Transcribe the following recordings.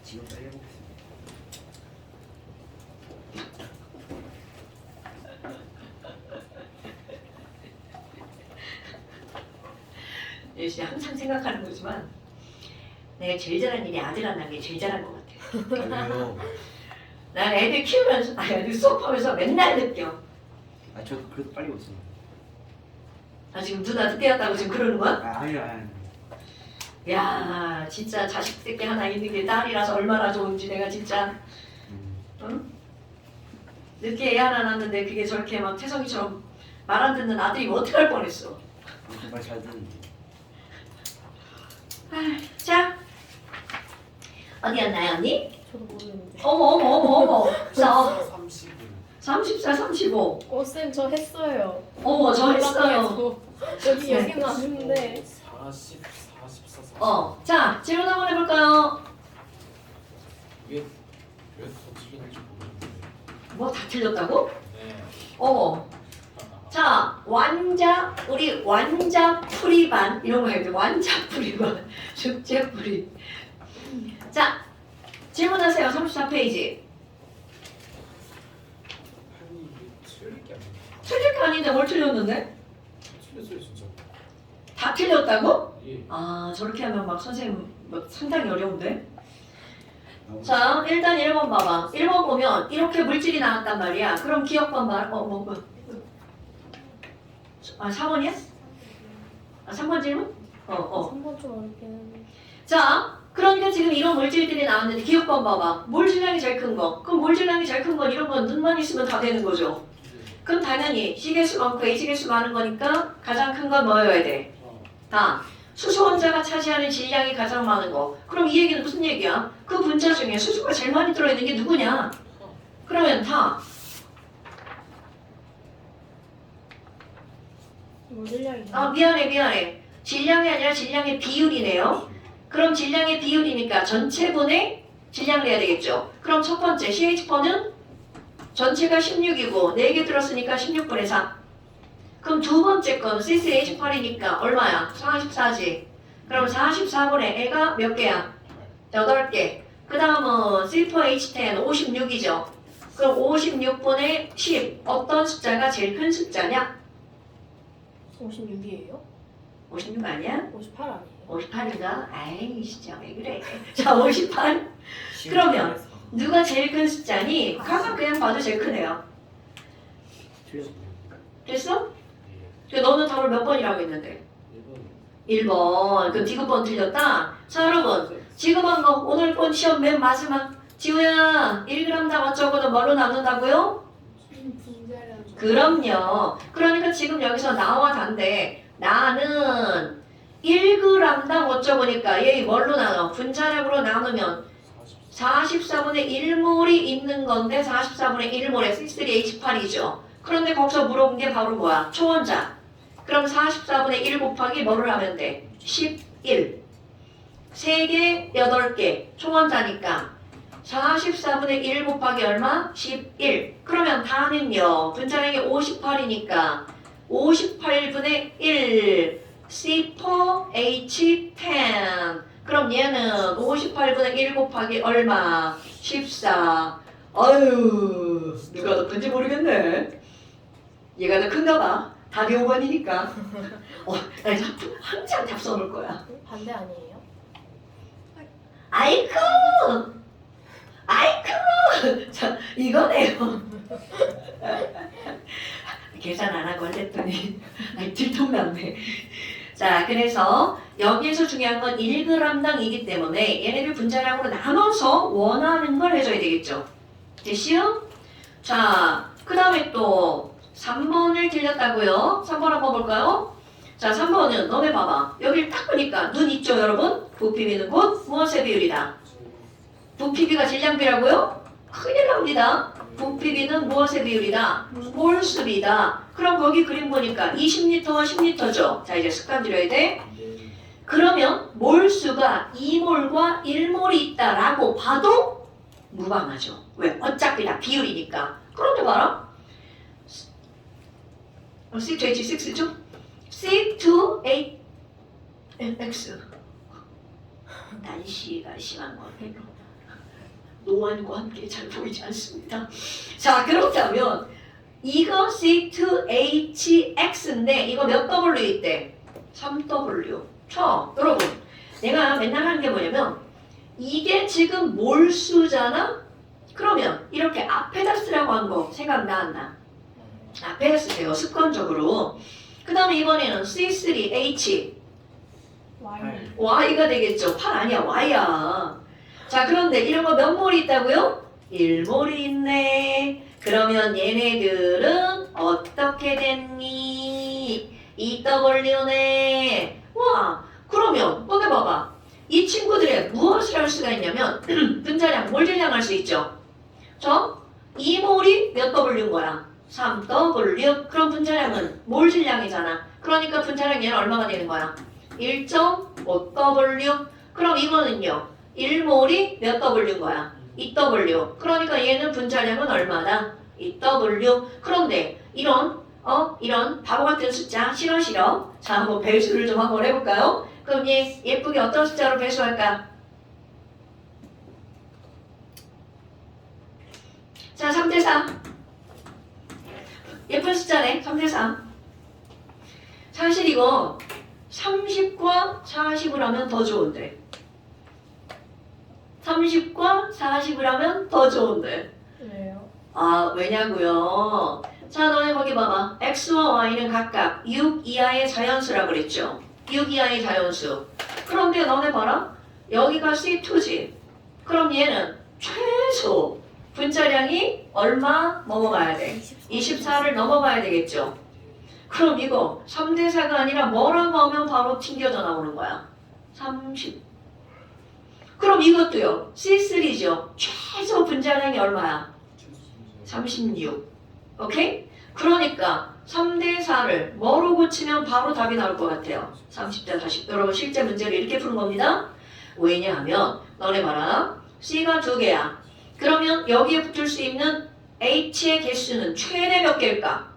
지금 빨리 해보겠습니다. 역시 항상 생각하는 거지만 내가 제일 잘한 일이 아들 안 낳은 게 제일 잘한 것 같아. 왜요? 난 애들 키우면서, 아니 애들 수업하면서 맨날 느껴. 아 저도 그래도 빨리 오세요. 아 지금 누나 늦게 왔다고 지금 그러는 거야? 아니요. 야 진짜 자식 새끼 하나 있는 게 딸이라서 얼마나 좋은지 내가 진짜 응? 늦게 애 하나 낳았는데 그게 저렇게 막 태성이처럼 말 안 듣는 아들이면 어떡할 뻔했어. 정말 잘 듣는데. 자 어디였나요 언니? 저도 모르는데. 어머 자 30분. 34, 35 쌤 저 했어요. 어머 저 했어요. 여기 네. 여기는 아는데. 40, 44, 40. 자 질문 한번 해볼까요? 이게 왜 더 틀렸는지 모르겠는데. 뭐 다 틀렸다고? 네. 자 완자 우리 완자 풀이반 이런 거 해야 돼. 완자 풀이반 숙제 풀이. 자 질문하세요. 34페이지. 아니 이게 틀릴 게 아니야. 틀릴 거 아닌데 뭘 틀렸는데? 틀렸어요 진짜. 다 틀렸다고? 예. 아 저렇게 하면 막 선생님 뭐 상당히 어려운데? 자 일단 1번 봐봐. 1번 보면 이렇게 물질이 나왔단 말이야. 그럼 기억번 말 아 4번이야? 아 3번 질문? 3번 좀 어렵긴 했는데. 자 그러니까 지금 이런 물질들이 나왔는데 기억번 봐봐. 몰 질량이 제일 큰 거. 그럼 몰 질량이 제일 큰 건 이런 건 눈만 있으면 다 되는 거죠. 그럼 당연히 C개수 많고 H개수 많은 거니까 가장 큰 건 뭐여야 돼? 다. 수소 원자가 차지하는 질량이 가장 많은 거. 그럼 이 얘기는 무슨 얘기야? 그 분자 중에 수소가 제일 많이 들어있는 게 누구냐? 그러면 다. 물질량이. 아 미안해. 질량이 아니라 질량의 비율이네요. 그럼 질량의 비율이니까 전체분의 질량을 해야 되겠죠. 그럼 첫 번째 CH4는 전체가 16이고 4개 들었으니까 16분의 4. 그럼 두 번째 건 CCH8이니까 얼마야? 44지. 그럼 44분의 애가 몇 개야? 8개. 그 다음은 C4H10 56이죠. 그럼 56분의 10 어떤 숫자가 제일 큰 숫자냐? 56이에요? 56 아니야? 58 아니에요? 58인가? 아이 진짜 왜 그래. 자 58. 그러면 누가 제일 큰 숫자니? 가만 그냥 봐도 제일 크네요. 틀렸어요. 됐어? 예. 너는 답을 몇 번이라고 했는데? 1번. 1번. 그럼 디귿번 틀렸다? 자 여러분 지금 한 거 오늘 본 시험 맨 마지막 지우야 1g당 어쩌고는 뭘로 나눈다고요? 분자량. 그럼요. 그러니까 지금 여기서 나와 단데 나는 1g당 어쩌고니까 얘 뭘로 나눠? 분자량으로 나누면 44분의 1몰이 있는 건데 44분의 1몰에 C3H8이죠. 그런데 거기서 물어본 게 바로 뭐야? 초원자. 그럼 44분의 1 곱하기 뭐를 하면 돼? 11. 3개, 8개. 초원자니까 44분의 1 곱하기 얼마? 11. 그러면 다는요. 분자량이 58이니까 58분의 1 C4H10. 그럼 얘는 58분의 1 곱하기 얼마? 14. 아유 누가 더 큰지 모르겠네. 얘가 더 큰가 봐. 답이 5번이니까. 나 이제 항상 답 써놓을 거야. 반대 아니에요? 아이쿠! 자, 이거네요. 계산 안 하고 했더니 들통났네. 자, 그래서 여기에서 중요한 건 1g당이기 때문에 얘네를 분자량으로 나눠서 원하는 걸 해줘야 되겠죠. 됐시요? 자, 그 다음에 또 3번을 틀렸다고요? 3번 한번 볼까요? 자, 3번은 너네 봐봐. 여기를 딱 보니까 눈 있죠, 여러분? 부피비는 곧 무엇의 비율이다? 부피비가 질량비라고요? 큰일 납니다. 부피비는 무엇의 비율이다? 몰수비다. 그럼 거기 그림 보니까 20L와 10L죠. 자, 이제 습관 들여야 돼. 그러면 몰수가 2몰과 1몰이 있다라고 봐도 무방하죠. 왜? 어차피 다 비율이니까. 그런데 봐라. C2H6죠? C2H X. 날씨가 심한 거 같아요. 노안과 함께 잘 보이지 않습니다. 자, 그렇다면 이거 C2H6인데 이거 몇 W 있대? 3W. 자, 여러분 내가 맨날 하는 게 뭐냐면 이게 지금 몰수잖아? 그러면 이렇게 앞에다 쓰라고 한 거 생각나 안 나? 앞에다 쓰세요. 습관적으로. 그 다음에 이번에는 C3H Y. Y가 되겠죠. 8 아니야. Y야. 자, 그런데 이런 거 몇 몰이 있다고요? 1몰이 있네. 그러면 얘네들은 어떻게 됐니? EW네. 와, 그러면 꺼내 봐봐. 이 친구들의 무엇을 할 수가 있냐면 분자량, 몰질량 할 수 있죠. 저 2몰이 몇 W인 거야? 3W. 그럼 분자량은 몰질량이잖아. 그러니까 분자량 얘는 얼마가 되는 거야? 1.5W. 그럼 이거는요. 1몰이 몇 W인 거야? 2W. 그러니까 얘는 분자량은 얼마다? 2W. 그런데 이런 바보 같은 숫자 싫어. 자, 한번 배수를 좀 한번 해볼까요? 그럼 얘 예쁘게 어떤 숫자로 배수할까? 자, 3대4. 예쁜 숫자네. 3대4. 사실 이거 30과 40을 하면 더 좋은데 30과 40을 하면 더 좋은데 왜요? 아, 왜냐고요? 자, 너네 거기 봐봐. X와 Y는 각각 6 이하의 자연수라고 그랬죠? 6 이하의 자연수. 그런데 너네 봐라. 여기가 C2지. 그럼 얘는 최소 분자량이 얼마 넘어가야 돼? 24를 넘어가야 되겠죠? 그럼 이거 3대4가 아니라 뭐라고 하면 바로 튕겨져 나오는 거야? 30. 그럼 이것도요. C3죠. 최소 분자량이 얼마야? 36. 오케이? 그러니까 3대4를 뭐로 고치면 바로 답이 나올 것 같아요? 30대 40. 여러분 실제 문제를 이렇게 푸는 겁니다. 왜냐하면 너네 봐라. C가 2개야. 그러면 여기에 붙을 수 있는 H의 개수는 최대 몇 개일까?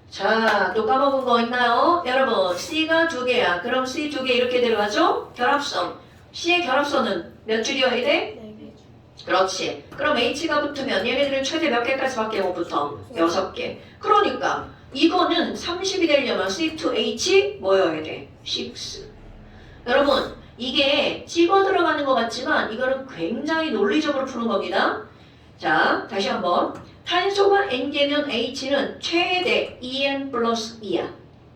자, 또 까먹은 거 있나요? 여러분, C가 2개야. 그럼 C 2개 이렇게 들어가죠? 결합선. C의 결합선은 몇 줄이어야 돼? 4개. 그렇지. 그럼 H가 붙으면 얘네들은 최대 몇 개까지밖에 못 붙어? 6개. 그러니까 이거는 30이 되려면 C2H 뭐여야 돼? 6. 여러분, 이게 찍어 들어가는 것 같지만 이거는 굉장히 논리적으로 푸는 겁니다. 자, 다시 한번. 탄소가 N개면 H는 최대 En 플러스 2야.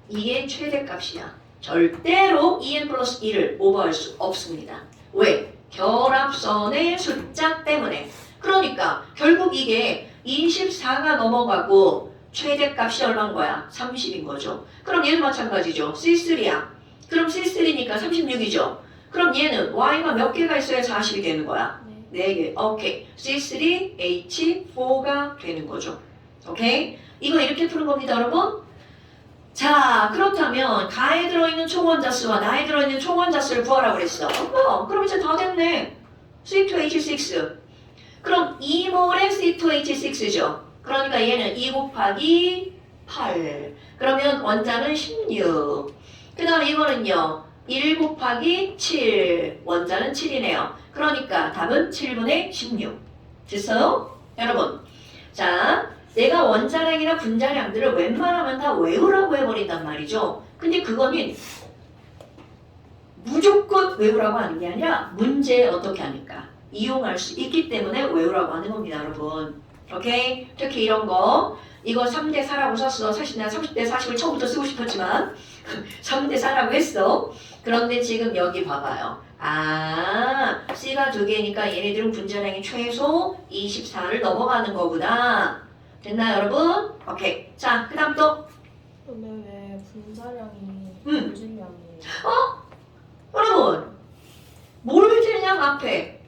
이게 최대값이야. 절대로 En 플러스 2를 오버할 수 없습니다. 왜? 결합선의 숫자 때문에. 그러니까 결국 이게 24가 넘어가고 최대값이 얼마인 거야? 30인 거죠. 그럼 얘는 마찬가지죠. C3야. 그럼 C3니까 36이죠. 그럼 얘는 Y가 몇 개가 있어야 40이 되는 거야? 네. 4개. 오케이. C3H4가 되는 거죠. 오케이? 이거 이렇게 푸는 겁니다, 여러분. 자, 그렇다면 가에 들어있는 총 원자수와 나에 들어있는 총 원자수를 구하라고 그랬어. 그럼 이제 다 됐네. C2H6. 그럼 2몰의 C2H6죠. 그러니까 얘는 2 곱하기 8. 그러면 원자는 16. 그 다음 이거는요. 1 곱하기 7. 원자는 7이네요. 그러니까 답은 7분의 16. 됐어요? 여러분. 자, 내가 원자량이나 분자량들을 웬만하면 다 외우라고 해버린단 말이죠. 근데 그거는 무조건 외우라고 하는 게 아니라 문제에 어떻게 하니까 이용할 수 있기 때문에 외우라고 하는 겁니다, 여러분. 오케이? 특히 이런 거 이거 3대4라고 썼어. 사실 난 30대 40을 처음부터 쓰고 싶었지만 3대4라고 했어. 그런데 지금 여기 봐봐요. 아, C가 2개니까 얘네들은 분자량이 최소 24를 넘어가는 거구나. 됐나요, 여러분? 오케이. 자, 그 다음 또. 근데 왜 분자량이 응. 물질량이에요? 여러분, 몰질량 앞에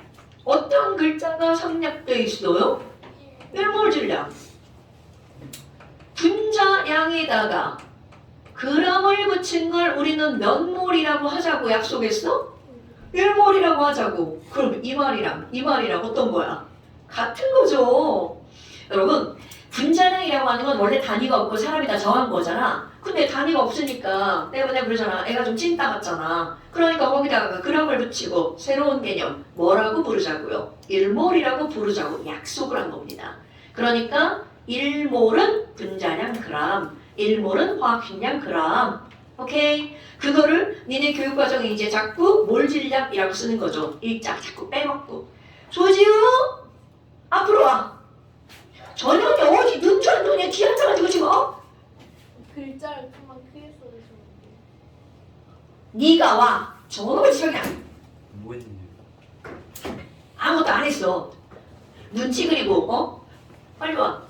어떤 글자가 생략되어 있어요? 1몰질량. 분자량에다가 그람을 붙인 걸 우리는 몇 몰이라고 하자고 약속했어? 1몰이라고 하자고. 그럼 이 말이랑 어떤 거야? 같은 거죠. 여러분, 분자량이라고 하는 건 원래 단위가 없고 사람이 다 정한 거잖아. 근데 단위가 없으니까 때문에 그러잖아. 애가 좀 찐따 같잖아. 그러니까 거기다가 그람을 붙이고 새로운 개념 뭐라고 부르자고요? 1몰이라고 부르자고 약속을 한 겁니다. 그러니까 1몰은 분자량 그람, 1몰은 화학식량 그람. 오케이? 그거를 니네 교육과정에 이제 자꾸 몰질량이라고 쓰는 거죠. 일자 자꾸 빼먹고. 조지우 앞으로 와. 전현이 어디 눈처럼 눈에 뒤 앉아가지고 지금 글자를 좀만 크게 써주시면 네가 와. 저놈의 지적이야. 뭐 했는데? 아무것도 안 했어. 눈치 그리고 빨리 와.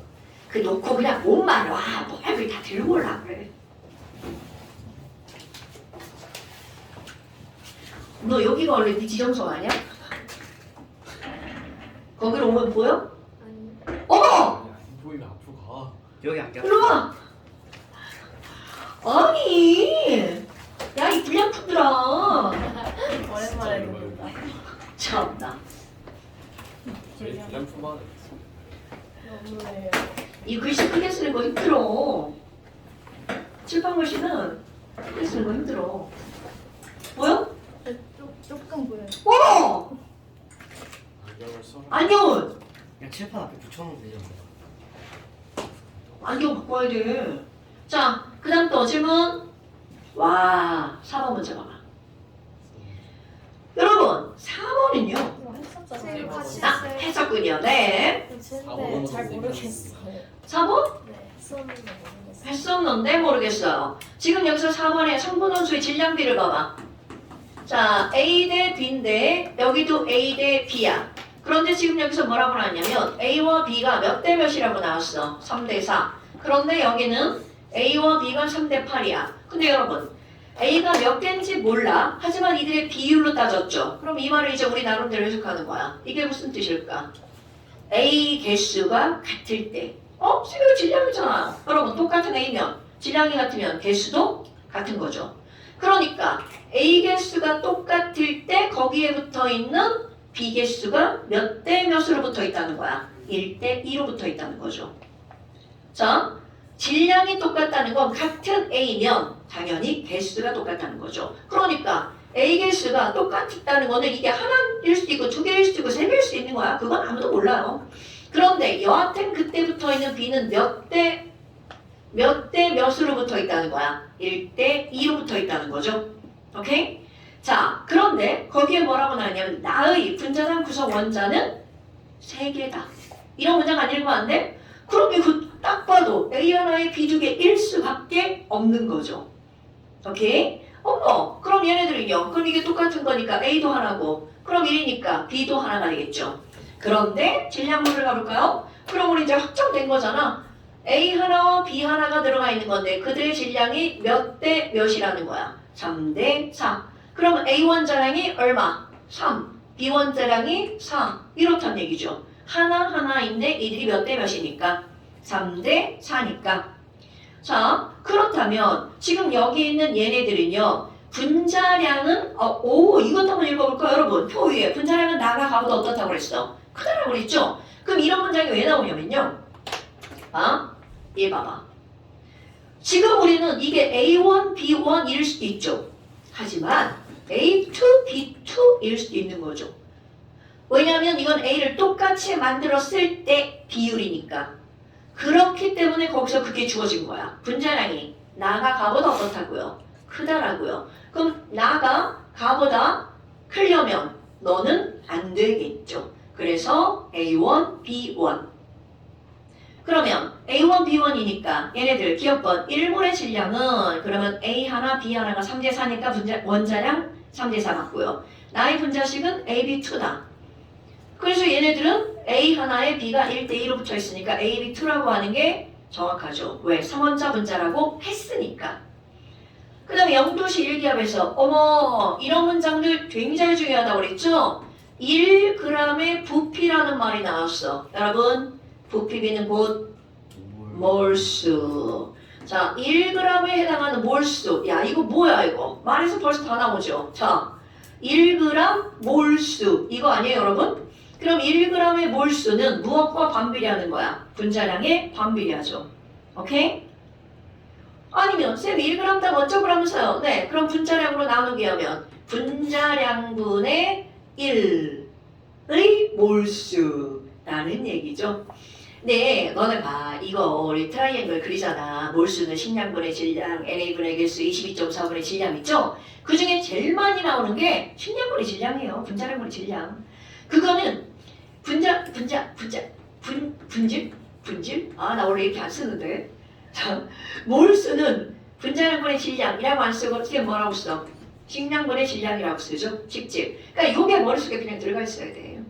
그 놓고 그냥 몸만 와. 뭘 그래 다 들고 올라 그래. 너 여기가 원래 네 지정석 아니야? 거기로 오면 보여? 아니 어머! 야, 보이면 앞으로 가. 여기 안겨. 일로 와. 아니. 야 이 불량품들아. 오랜만에 듣는다. 참나. 저희 불량품만 너무해요. 이 글씨 크게 쓰는 거 힘들어. 칠판 글씨는 크게 쓰는 거 힘들어. 보여? 조금 보여요. 어머! 안경을 써. 안경은! 그냥 칠판 앞에 붙여놓으면 되잖아. 안경 바꿔야 돼. 자, 그 다음 또 질문. 와, 4번 문제 봐봐. 여러분, 4번은요. 이거 했었잖아요. 선생님 같이 했었군요. 네. 근데 잘 모르겠어요. 4번? 네, 했었는데 모르겠어요. 했었는데 모르겠어요. 지금 여기서 4번에 성분원수의 질량비를 봐봐. 자, A 대 B인데 여기도 A 대 B야. 그런데 지금 여기서 뭐라고 나왔냐면 A와 B가 몇 대 몇이라고 나왔어. 3대 4. 그런데 여기는 A와 B가 3대 8이야. 근데 여러분 A가 몇 개인지 몰라. 하지만 이들의 비율로 따졌죠. 그럼 이 말을 이제 우리 나름대로 해석하는 거야. 이게 무슨 뜻일까? A 개수가 같을 때 이거 질량이잖아. 여러분 똑같은 A면 질량이 같으면 개수도 같은 거죠. 그러니까 A 개수가 똑같을 때 거기에 붙어 있는 B 개수가 몇 대 몇으로 붙어 있다는 거야. 1대 2로 붙어 있다는 거죠. 자, 질량이 똑같다는 건 같은 A면 당연히 개수가 똑같다는 거죠. 그러니까 A 개수가 똑같다는 거는 이게 하나일 수도 있고 두 개일 수도 있고 세 개일 수도 있는 거야. 그건 아무도 몰라요. 그런데 여하튼 그때 붙어 있는 B는 몇 대 몇으로 붙어 있다는 거야. 1대 2로 붙어 있다는 거죠. 오케이? 자, 그런데 거기에 뭐라고 나왔냐면 나의 분자상 구성 원자는 3개다. 이런 문장 안 읽으면 안 돼? 그럼 이거 딱 봐도 A 하나에 B 두 개 일 수밖에 없는 거죠. 오케이? 어머, 그럼 얘네들은요? 그럼 이게 똑같은 거니까 A도 하나고 그럼 1이니까 B도 하나가 되겠죠. 그런데 질량물을 가볼까요? 그럼 우리 이제 확정된 거잖아. A 하나와 B 하나가 들어가 있는 건데 그들의 질량이 몇 대 몇이라는 거야. 3대 4. 그럼 A 원자량이 얼마? 3. B 원자량이 4. 이렇단 얘기죠. 하나인데 이들이 몇 대 몇이니까? 3대 4니까. 자, 그렇다면 지금 여기 있는 얘네들은요. 분자량은 이것 한번 읽어볼까요 여러분? 표 위에 분자량은 나가 가보다 어떻다고 그랬어? 크다라고 그랬죠? 그럼 이런 문장이 왜 나오냐면요. 얘 봐봐. 지금 우리는 이게 A1, B1일 수도 있죠. 하지만 A2, B2일 수도 있는 거죠. 왜냐하면 이건 A를 똑같이 만들었을 때 비율이니까. 그렇기 때문에 거기서 그게 주어진 거야. 분자량이 나가 가보다 어떻다고요? 크다라고요. 그럼 나가 가보다 크려면 너는 안 되겠죠. 그래서 A1, B1. 그러면 A1, B1이니까 얘네들 기억번 1몰의 질량은 그러면 A 하나, B 하나가 3대 4니까 원자량 3대 4 맞고요. 나의 분자식은 AB2다. 그래서 얘네들은 A 하나에 B가 1대 2로 붙어 있으니까 AB2라고 하는 게 정확하죠. 왜? 3원자 분자라고 했으니까. 그 다음에 영도시 일기압에서 어머 이런 문장들 굉장히 중요하다고 그랬죠? 1g의 부피라는 말이 나왔어. 여러분 부피비는 곧 몰수. 자, 1g에 해당하는 몰수. 야, 이거 뭐야 이거? 말에서 벌써 다 나오죠. 자, 1g 몰수. 이거 아니에요, 여러분? 그럼 1g의 몰수는 무엇과 반비례하는 거야? 분자량에 반비례하죠. 오케이? 아니면 쌤 1g당 어쩌고라면서요. 네, 그럼 분자량으로 나누게 하면 분자량분의 1의 몰수라는 얘기죠. 네, 너네 봐. 이거 우리 트라이앵글 그리잖아. 몰수는 식량분의 질량, NA분의 개수 22.4분의 질량 있죠? 그 중에 제일 많이 나오는 게 식량분의 질량이에요. 분자량분의 질량. 그거는 분질? 아, 나 원래 이렇게 안 쓰는데. 자, 몰수는 분자량분의 질량이라고 안 쓰고 어떻게 뭐라고 써? 식량분의 질량이라고 쓰죠. 직접. 그러니까 요게 머릿속에 그냥 들어가 있어야 돼요.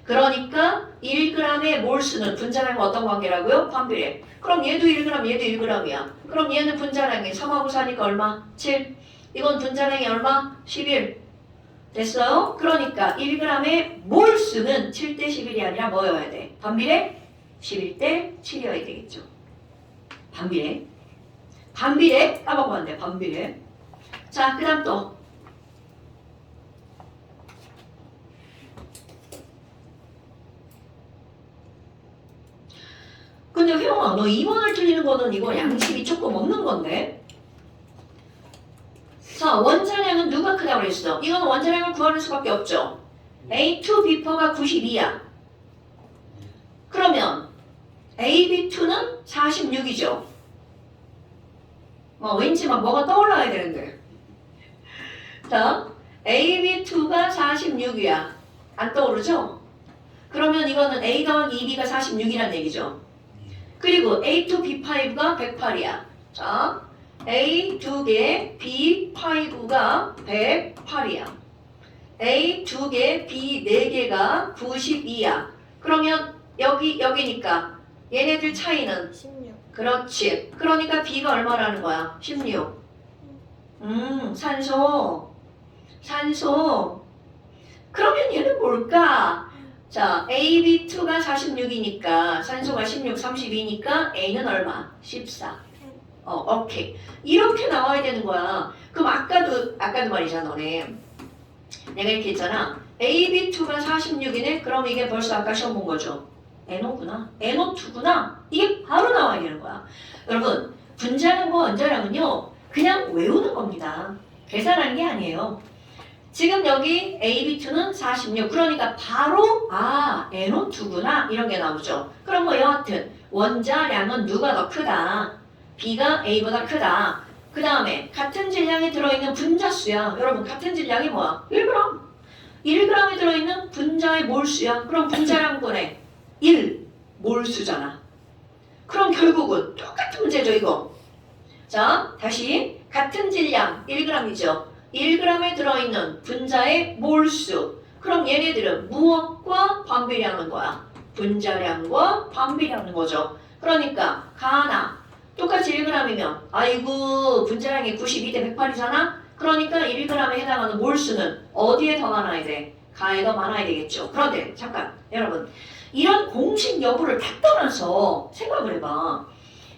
그러니까 1g의 몰수는 분자량과 어떤 관계라고요? 반비례. 그럼 얘도 1g, 얘도 1g이야. 그럼 얘는 분자량이 3하고 4니까 얼마? 7. 이건 분자량이 얼마? 11. 됐어요? 그러니까 1g의 몰수는 7대 11이 아니라 뭐여야 돼? 반비례? 11대 7이어야 되겠죠. 반비례. 반비례 까먹으면 안 돼. 반비례. 자, 그 다음 또. 근데 혜영아, 너 2번을 틀리는 거는 이거 양식이 조금 없는 건데? 자, 원자량은 누가 크다고 그랬어? 이거는 원자량을 구하는 수밖에 없죠. A2B퍼가 92야. 그러면 AB2는 46이죠. 왠지 막 뭐가 떠올라야 되는데. 자, AB2가 46이야. 안 떠오르죠? 그러면 이거는 A 더하기 2B가 46이란 얘기죠. 그리고 A2B5가 108이야. 자, A 2개, B 5가 108이야. A 2개, B 4개가 92야. 그러면 여기니까 얘네들 차이는 16. 그렇지. 그러니까 B가 얼마라는 거야? 16. 산소. 그러면 얘는 뭘까? 자, AB2가 46이니까 산소가 16, 32니까 A는 얼마? 14. 오케이. 이렇게 나와야 되는 거야. 그럼 아까도 말이잖아, 너네. 내가 이렇게 했잖아. AB2가 46이네? 그럼 이게 벌써 아까 시험 본 거죠. NO구나. NO2구나. 이게 바로 나와야 되는 거야. 여러분, 분자량과 원자량은요, 그냥 외우는 겁니다. 계산하는 게 아니에요. 지금 여기 AB2는 46. 그러니까 바로 NO2구나. 이런 게 나오죠. 그럼 뭐 여하튼 원자량은 누가 더 크다? B가 A보다 크다. 그 다음에 같은 질량이 들어있는 분자수야. 여러분 같은 질량이 뭐야? 1g. 1g에 들어있는 분자의 몰수야. 그럼 분자량분의 1 몰수잖아. 그럼 결국은 똑같은 문제죠 이거. 자, 다시 같은 질량 1g이죠. 1g에 들어있는 분자의 몰수. 그럼 얘네들은 무엇과 반비례하는 거야? 분자량과 반비례하는 거죠. 그러니까 가나 똑같이 1g이면 아이고 분자량이 92대 108이잖아? 그러니까 1g에 해당하는 몰수는 어디에 더 많아야 돼? 가에 더 많아야 되겠죠. 그런데 잠깐 여러분 이런 공식 여부를 다 떠나서 생각을 해봐.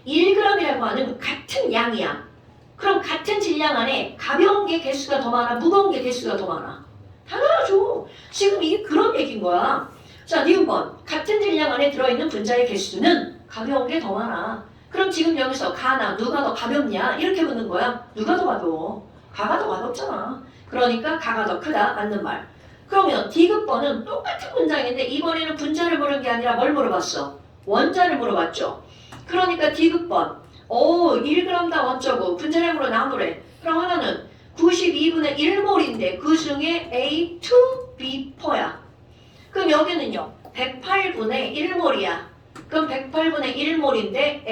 1g이라고 하는 같은 양이야. 그럼 같은 질량 안에 가벼운 게 개수가 더 많아? 무거운 게 개수가 더 많아? 당연하죠. 지금 이게 그런 얘기인 거야. 자, 니은번 같은 질량 안에 들어있는 분자의 개수는 가벼운 게 더 많아. 그럼 지금 여기서 가나 누가 더 가볍냐? 이렇게 묻는 거야. 누가 더 가벼워? 가가 더 가볍잖아. 그러니까 가가 더 크다. 맞는 말. 그러면 D급번은 똑같은 문장인데 이번에는 분자를 물은 게 아니라 뭘 물어봤어? 원자를 물어봤죠. 그러니까 D급번 1g당 어쩌고 분자량으로 나누래. 그럼 하나는 92분의 1몰인데 그 중에 A2B퍼야. 그럼 여기는요 108분의 1몰이야. 그럼 108분의 1몰인데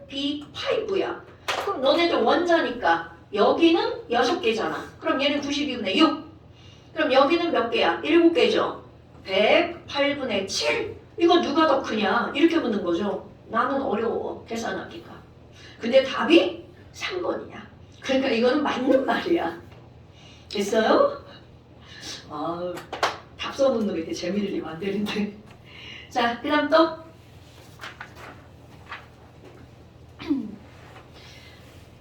A2B5야. 그럼 너네들 원자니까 여기는 6개잖아. 그럼 얘는 92분의 6. 그럼 여기는 몇 개야? 7개죠. 108분의 7. 이거 누가 더 크냐? 이렇게 묻는 거죠. 나는 어려워. 계산하기가. 근데 답이 3번이야. 그러니까 이거는 맞는 말이야. 됐어요? 답 써놓는 게 이렇게 재미를 내면 안 되는데. 자, 그 다음 또.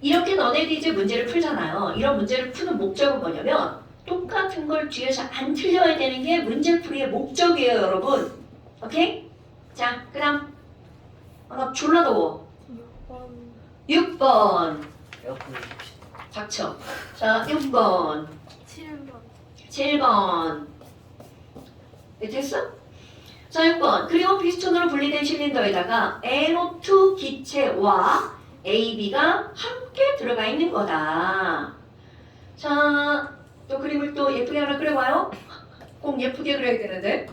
이렇게 너네들이 이제 문제를 풀잖아요. 이런 문제를 푸는 목적은 뭐냐면 똑같은 걸 뒤에서 안 틀려야 되는 게 문제풀이의 목적이에요, 여러분. 오케이? 자, 그 다음. 나 졸라 더워. 6번. 6번. 에어컨을 킵시다. 닥쳐. 자, 6번. 7번. 7번. 됐어? 자, 6번. 그리고 피스톤으로 분리된 실린더에다가 NO2 기체와 AB가 함께 들어가 있는 거다. 자, 또 그림을 또 예쁘게 하나 그려봐요. 꼭 예쁘게 그려야 되는데.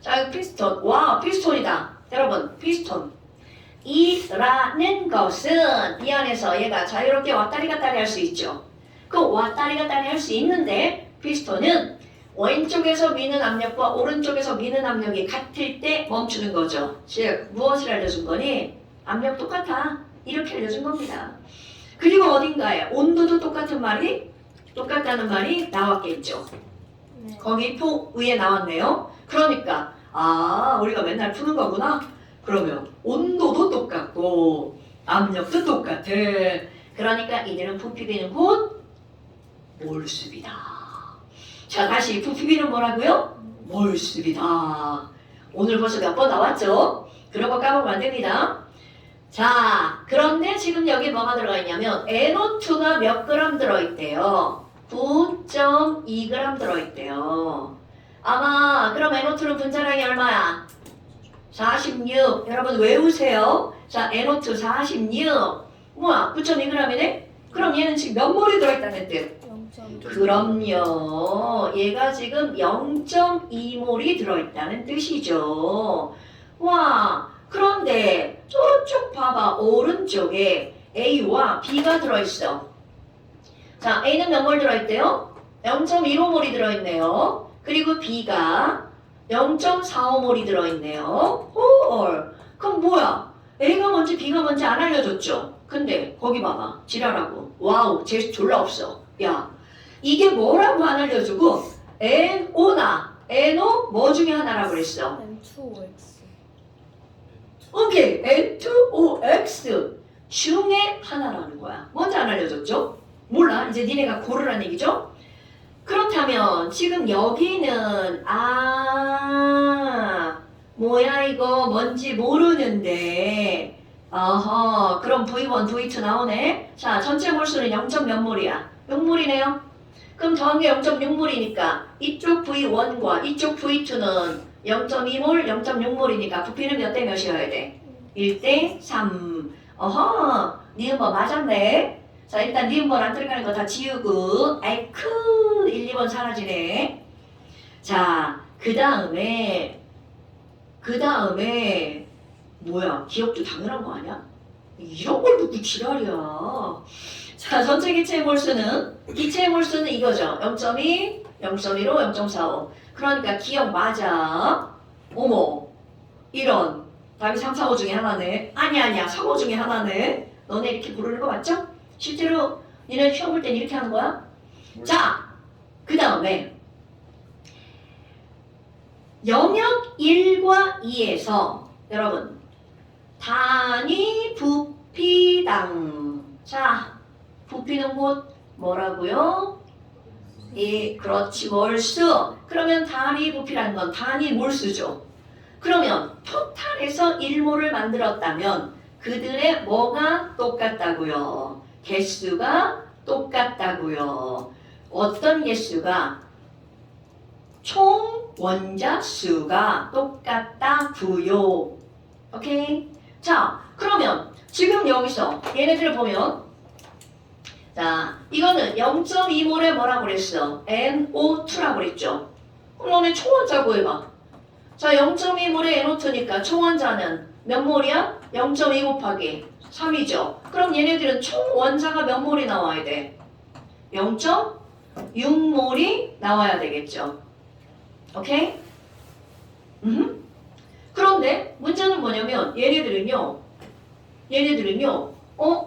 자, 피스톤. 와, 피스톤이다. 여러분, 피스톤. 이라는 것은 이 안에서 얘가 자유롭게 왔다리 갔다리 할 수 있죠. 그 왔다리 갔다리 할 수 있는데 피스톤은 왼쪽에서 미는 압력과 오른쪽에서 미는 압력이 같을 때 멈추는 거죠. 즉 무엇을 알려준 거니? 압력 똑같아. 이렇게 알려준 겁니다. 그리고 어딘가에 온도도 똑같다는 말이 나왔겠죠. 네. 거기 표 위에 나왔네요. 그러니까 우리가 맨날 푸는 거구나. 그러면 온도도 똑같고 압력도 똑같아. 그러니까 이들은 부피비는 곧 몰수비다. 자, 다시 부피비는 뭐라고요? 몰수비다. 오늘 벌써 몇 번 나왔죠? 그런 거 까먹으면 안 됩니다. 자, 그런데 지금 여기 뭐가 들어가 있냐면 NO2가 몇 그램 들어있대요? 9.2g 들어있대요. 아마 그럼 NO2는 분자량이 얼마야? 46. 여러분 외우세요. 자, NO2 46. 뭐야? 9.2g이네? 그럼 얘는 지금 몇 몰이 들어있다는 뜻? 0.2. 그럼요. 얘가 지금 0.2몰이 들어있다는 뜻이죠. 와, 그런데 저쪽 봐봐. 오른쪽에 A와 B가 들어있어. 자, A는 몇 몰 들어있대요? 0.15몰이 들어있네요. 그리고 B가 0.45몰이 들어있네요. 헐. 그럼 뭐야? A가 뭔지 B가 뭔지 안 알려줬죠? 근데 거기 봐봐. 지랄하고. 와우, 쟤 졸라 없어. 야, 이게 뭐라고 안 알려주고 NO나 NO 뭐 중에 하나라고 그랬어? N2OX. 오케이, N2OX 중에 하나라는 거야. 뭔지 안 알려줬죠? 몰라. 이제 니네가 고르란 얘기죠? 그렇다면 지금 여기는 뭐야 이거 뭔지 모르는데 그럼 V1, V2 나오네. 자, 전체 몰수는 0. 몇 몰이야? 6몰이네요. 그럼 더한 게 0.6몰이니까 이쪽 V1과 이쪽 V2는 0.2몰, 0.6몰이니까 부피는 몇 대 몇이어야 돼? 1대 3. 니은 뭐 맞았네. 자, 일단 니은번 안 들어가는 거 다 지우고 아이쿠 1, 2번 사라지네. 자, 그 다음에 뭐야? 기억도 당연한 거 아니야? 이런 걸 듣고 지랄이야. 자, 전체 기체의 몰수는 이거죠. 0.2, 0.15, 0.45. 그러니까 기억 맞아. 어머, 이런 답이 3, 4, 5 중에 하나네. 아니야 3, 5 중에 하나네. 너네 이렇게 부르는 거 맞죠? 실제로 니네 시험 볼 땐 이렇게 하는 거야? 자, 그 다음에 영역 1과 2에서 여러분 단위 부피당. 자, 부피는 곧 뭐라고요? 그렇지, 몰수. 그러면 단위 부피라는 건 단위 몰수죠. 그러면 토탈에서 1몰을 만들었다면 그들의 뭐가 똑같다고요? 개수가 똑같다고요. 어떤 개수가? 총 원자 수가 똑같다고요. 오케이? 자, 그러면 지금 여기서 얘네들을 보면 자, 이거는 0.2몰에 뭐라고 그랬어? NO2라고 그랬죠? 그럼 너네 총원자 구해봐. 자, 0.2몰에 NO2니까 총원자는 몇 몰이야? 0.2 곱하기 3이죠. 그럼 얘네들은 총 원자가 몇 몰이 나와야 돼? 0.6몰이 나와야 되겠죠. 오케이? 그런데 문제는 뭐냐면 얘네들은요.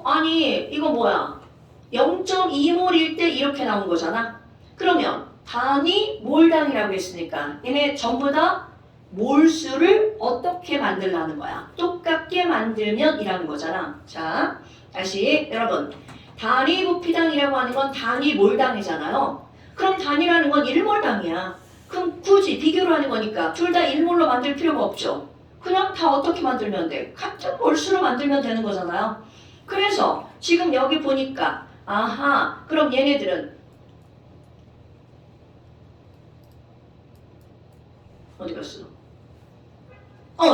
아니 이거 뭐야? 0.2몰일 때 이렇게 나온 거잖아. 그러면 단위 몰당이라고 했으니까 얘네 전부 다 몰수를 어떻게 만들라는 거야? 똑같게 만들면 이라는 거잖아. 자, 다시 여러분, 단위 부피당이라고 하는 건 단위 몰당이잖아요. 그럼 단위라는 건 1몰당이야. 그럼 굳이 비교를 하는 거니까 둘 다 1몰로 만들 필요가 없죠. 그냥 다 어떻게 만들면 돼? 같은 몰수로 만들면 되는 거잖아요. 그래서 지금 여기 보니까 아하 그럼 얘네들은 어디 갔어?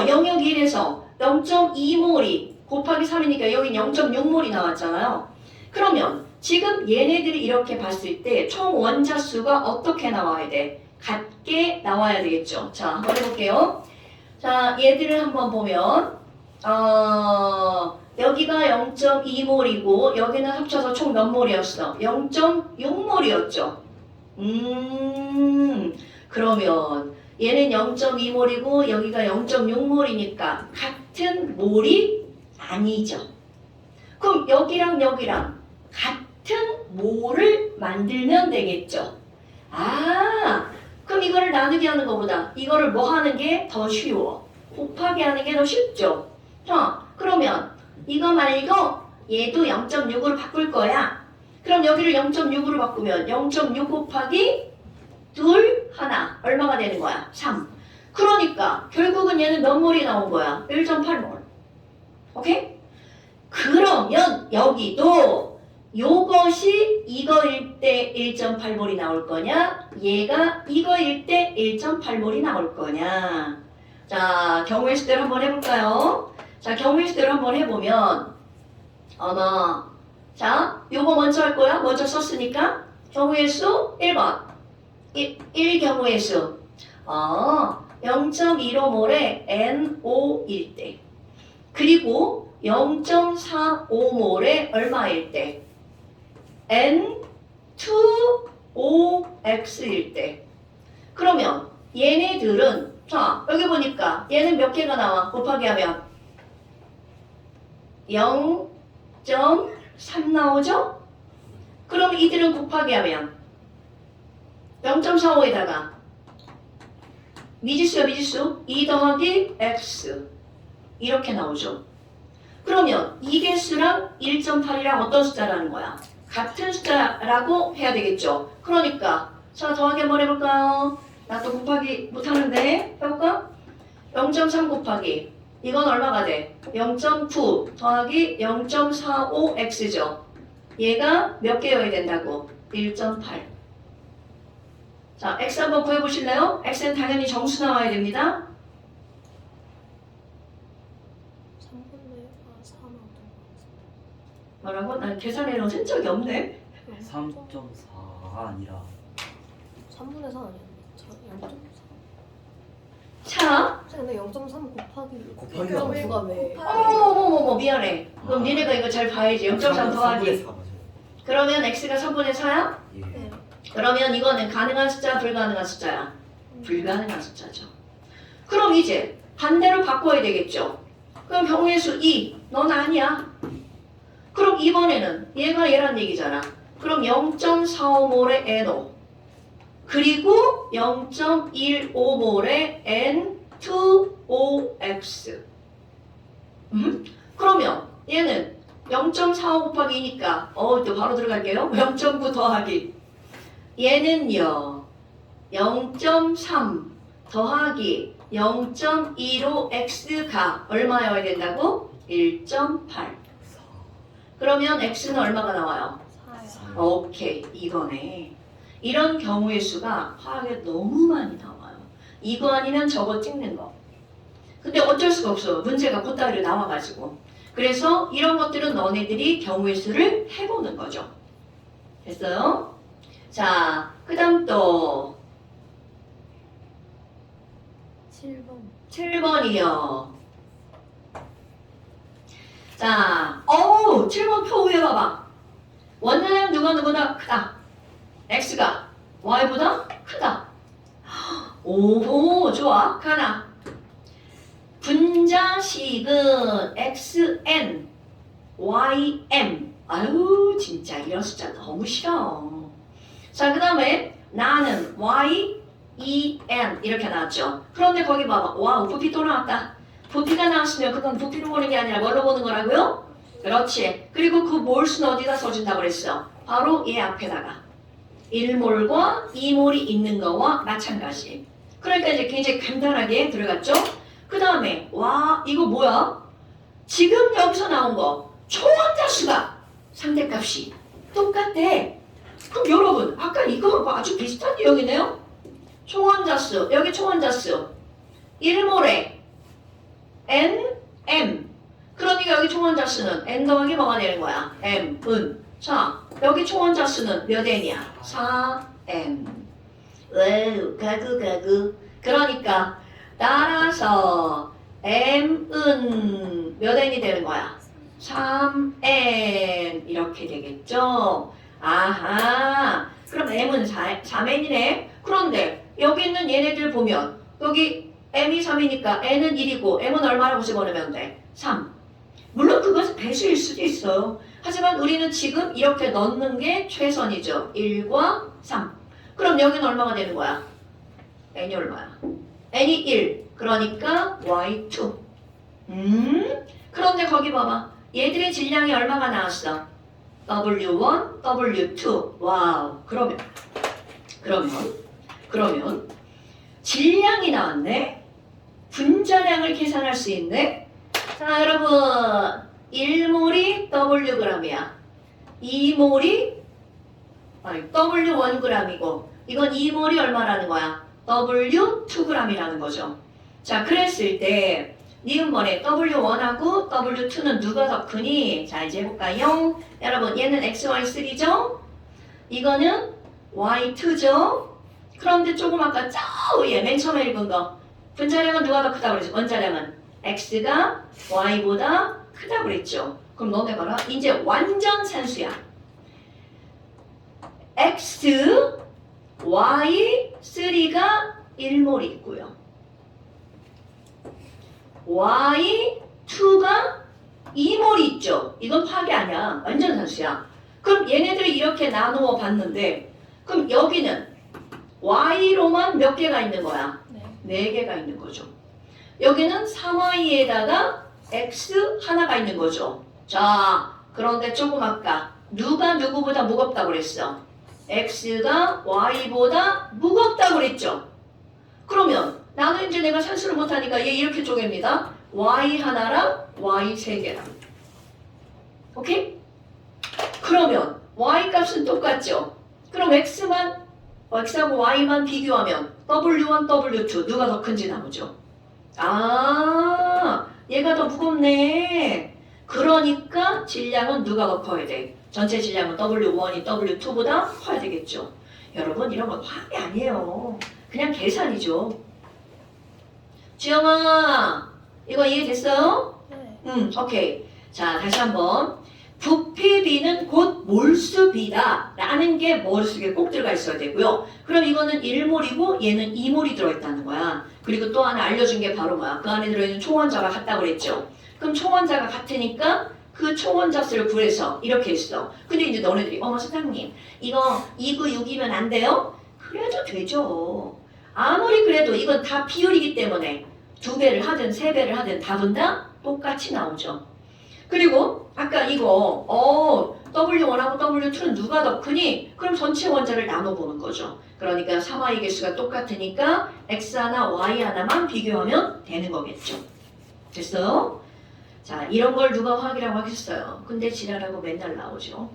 영역 1에서 0.2몰이 곱하기 3이니까 여긴 0.6몰이 나왔잖아요. 그러면 지금 얘네들이 이렇게 봤을 때 총 원자수가 어떻게 나와야 돼? 같게 나와야 되겠죠. 자, 한번 해볼게요. 자, 얘들을 한번 보면 여기가 0.2몰이고 여기는 합쳐서 총 몇 몰이었어? 0.6몰이었죠. 그러면 얘는 0.2몰이고 여기가 0.6몰이니까 같은 몰이 아니죠. 그럼 여기랑 여기랑 같은 몰을 만들면 되겠죠. 그럼 이거를 나누기 하는 것보다 이거를 뭐 하는 게 더 쉬워? 곱하기 하는 게 더 쉽죠. 그러면 이거 말고 얘도 0.6으로 바꿀 거야. 그럼 여기를 0.6으로 바꾸면 0.6 곱하기 2, 1 얼마가 되는 거야? 3. 그러니까 결국은 얘는 몇 몰이 나온 거야? 1.8몰. 오케이? 그러면 여기도 요것이 이거일 때 1.8몰이 나올 거냐? 얘가 이거일 때 1.8몰이 나올 거냐? 자, 경우의 수대로 한번 해볼까요? 자, 경우의 수대로 한번 해보면 자, 요거 먼저 할 거야. 먼저 썼으니까 경우의 수 1번 1 경우의 수 0.15몰의 NO일 때 그리고 0.45몰의 얼마일 때 N2OX일 때 그러면 얘네들은 자 여기 보니까 얘는 몇 개가 나와 곱하기 하면 0.3 나오죠? 그럼 이들은 곱하기 하면 0.45에다가 미지수야 미지수 2 더하기 X 이렇게 나오죠. 그러면 이 개수랑 1.8이랑 어떤 숫자라는 거야? 같은 숫자라고 해야 되겠죠. 그러니까 자 더하기 한번 해볼까요? 나 또 곱하기 못하는데 해볼까? 0.3 곱하기 이건 얼마가 돼? 0.9 더하기 0.45x죠. 얘가 몇 개여야 된다고? 1.8. 자, x 한번 구해보실래요? x는 당연히 정수 나와야 됩니다. 3분의 4 나오던 것 뭐라고? 난 계산해놓은 쓴 적이 없네. 같은데. 3.4가 아니라 3분의 4 아니었나? 0.4. 자, 근데 0.3 곱하기 곱하기가 0.9가 왜? 어머머머 미안해. 그럼 니네가 이거 잘 봐야지. 0.3 더하기. 3분의 4 맞아요. 그러면 x가 3분의 4야? 예. 네. 그러면 이거는 가능한 숫자, 불가능한 숫자야? 불가능한 숫자죠. 그럼 이제 반대로 바꿔야 되겠죠. 그럼 경우의 수 2, 넌 아니야. 그럼 이번에는 얘가 얘란 얘기잖아. 그럼 0.45몰의 NO 그리고 0.15몰의 N2OX 그러면 얘는 0.45 곱하기 2니까 또 바로 들어갈게요. 0.9 더하기 얘는요 0.3 더하기 0.15x가 얼마여야 된다고? 1.8. 그러면 x는 얼마가 나와요? 4요. 오케이 이거네. 이런 경우의 수가 화학에 너무 많이 나와요. 이거 아니면 저거 찍는 거. 근데 어쩔 수가 없어. 문제가 곧다리로 나와가지고. 그래서 이런 것들은 너네들이 경우의 수를 해보는 거죠. 됐어요? 자, 그 다음 또 7번. 7번이요. 자, 7번 표 위에 봐봐. 원자량 누구보다 크다. x가 y보다 크다. 오호, 좋아. 하나. 분자식은 xn, ym. 아유, 진짜 이런 숫자 너무 싫어. 자, 그 다음에 나는 y, en 이렇게 나왔죠. 그런데 거기 봐봐. 와우, 부피 또 나왔다. 부피가 나왔으면 그건 부피로 보는 게 아니라 뭘로 보는 거라고요? 그렇지. 그리고 그 몰수는 어디다 써준다고 그랬어? 바로 얘 앞에다가 1몰과 2몰이 있는 거와 마찬가지. 그러니까 이제 굉장히 간단하게 들어갔죠? 그 다음에 와 이거 뭐야? 지금 여기서 나온 거 초원자수가 상대값이 똑같대. 그럼 여러분 아까 이거하고 아주 비슷한 내용이네요. 초원자수 여기 초원자수 1몰에 n m 그러니까 여기 초원자수는 n 더하기 뭐가 되는 거야? m은 자 여기 초원자수는 몇 n이야? 4m 왜 가구 그러니까 따라서 m은 몇 n이 되는 거야? 3n 이렇게 되겠죠? 아하 그럼 m은 3n이네. 그런데 여기 있는 얘네들 보면 여기 m이 3이니까 n은 1이고 m은 얼마라고 집어넣으면 돼? 3. 물론 그것은 배수일 수도 있어요. 하지만 우리는 지금 이렇게 넣는 게 최선이죠. 1과 3. 그럼 여기는 얼마가 되는 거야? n이 얼마야? n이 1. 그러니까 y2. 그런데 거기 봐봐. 얘들의 질량이 얼마가 나왔어? W1, W2. 와우. 그러면 질량이 나왔네? 분자량을 계산할 수 있네? 자, 여러분. 1몰이 Wg이야. 2몰이 W1g이고 이건 2몰이 얼마라는 거야? W2g이라는 거죠. 자, 그랬을 때 니은번에 W1하고 W2는 누가 더 크니? 자, 이제 해볼까요? 여러분, 얘는 XY3죠? 이거는 Y2죠? 그런데 조금 아까 저 위에 맨 처음에 읽은 거 분자량은 누가 더 크다고 그랬죠? 원자량은 X가 Y보다 크다고 그랬죠? 그럼 너네 봐라. 이제 완전 산수야. X, Y, 3가 1몰이 있고요. Y2가 2몰이 있죠. 이건 파괴 아니야. 완전 산수야. 그럼 얘네들을 이렇게 나누어 봤는데 그럼 여기는 Y로만 몇 개가 있는 거야? 네. 4개가 있는 거죠. 여기는 3Y에다가 X 하나가 있는 거죠. 자, 그런데 조금 아까 누가 누구보다 무겁다고 그랬어? X가 Y보다 무겁다고 그랬죠. 그러면 나는 이제 내가 산수를 못하니까 얘 이렇게 쪼갭니다. Y 하나랑 Y 3개랑. 오케이? 그러면 Y 값은 똑같죠. 그럼 X하고 Y만 비교하면 W1, W2 누가 더 큰지 나오죠. 아, 얘가 더 무겁네. 그러니까 질량은 누가 더 커야 돼? 전체 질량은 W1이 W2보다 커야 되겠죠. 여러분 이런 건 화학이 아니에요. 그냥 계산이죠. 지영아, 이거 이해됐어요? 네. 오케이. 자, 다시 한번. 부피비는 곧 몰수비다 라는 게 머릿속에 꼭 들어가 있어야 되고요. 그럼 이거는 1몰이고 얘는 2몰이 들어있다는 거야. 그리고 또 하나 알려준 게 바로 뭐야? 그 안에 들어있는 초원자가 같다고 그랬죠. 그럼 초원자가 같으니까 그 초원자수를 구해서 이렇게 했어. 근데 이제 너네들이 어머 사장님 이거 2구 6이면 안 돼요? 그래도 되죠. 아무리 그래도 이건 다 비율이기 때문에 2배를 하든 3배를 하든 답은 다 똑같이 나오죠. 그리고 아까 이거 W1하고 W2는 누가 더 크니? 그럼 전체 원자를 나눠보는 거죠. 그러니까 3Y 개수가 똑같으니까 X 하나, Y 하나만 비교하면 되는 거겠죠. 됐어요? 자, 이런 걸 누가 화학이라고 하겠어요. 근데 지랄하고 맨날 나오죠.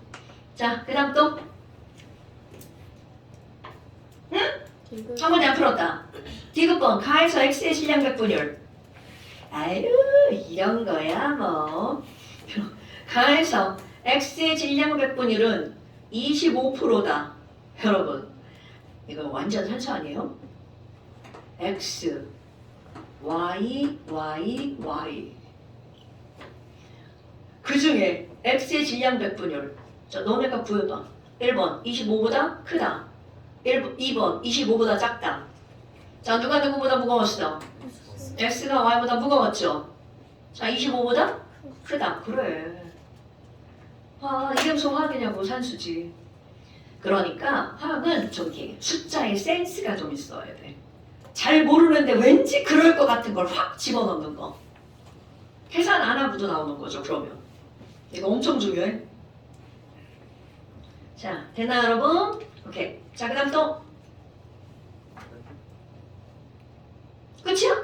자, 그 다음 또 디귿. 한 번에 안 풀었다. 디귿번 가에서 X의 질량 백분율. 아유 이런 거야 뭐. 가에서 X의 질량 백분율은 25%다. 여러분 이거 완전 산수 아니에요? X, Y, Y, Y. 그 중에 X의 질량 백분율. 자, 너네가 보여봐. 1번 25보다 크다. 2번 25보다 작다. 자, 누가 누구보다 무거웠어? X가 Y보다 무거웠죠? 자, 25보다 크다. 그래. 아, 이게 무슨 화학이냐고. 산수지. 그러니까 화학은 저기 숫자에 센스가 좀 있어야 돼. 잘 모르는데 왠지 그럴 것 같은 걸 확 집어넣는 거. 계산 안 하고도 나오는 거죠. 그러면 이거 엄청 중요해. 자, 됐나 여러분? 오케이. 자, 그 다음 또 끝이야?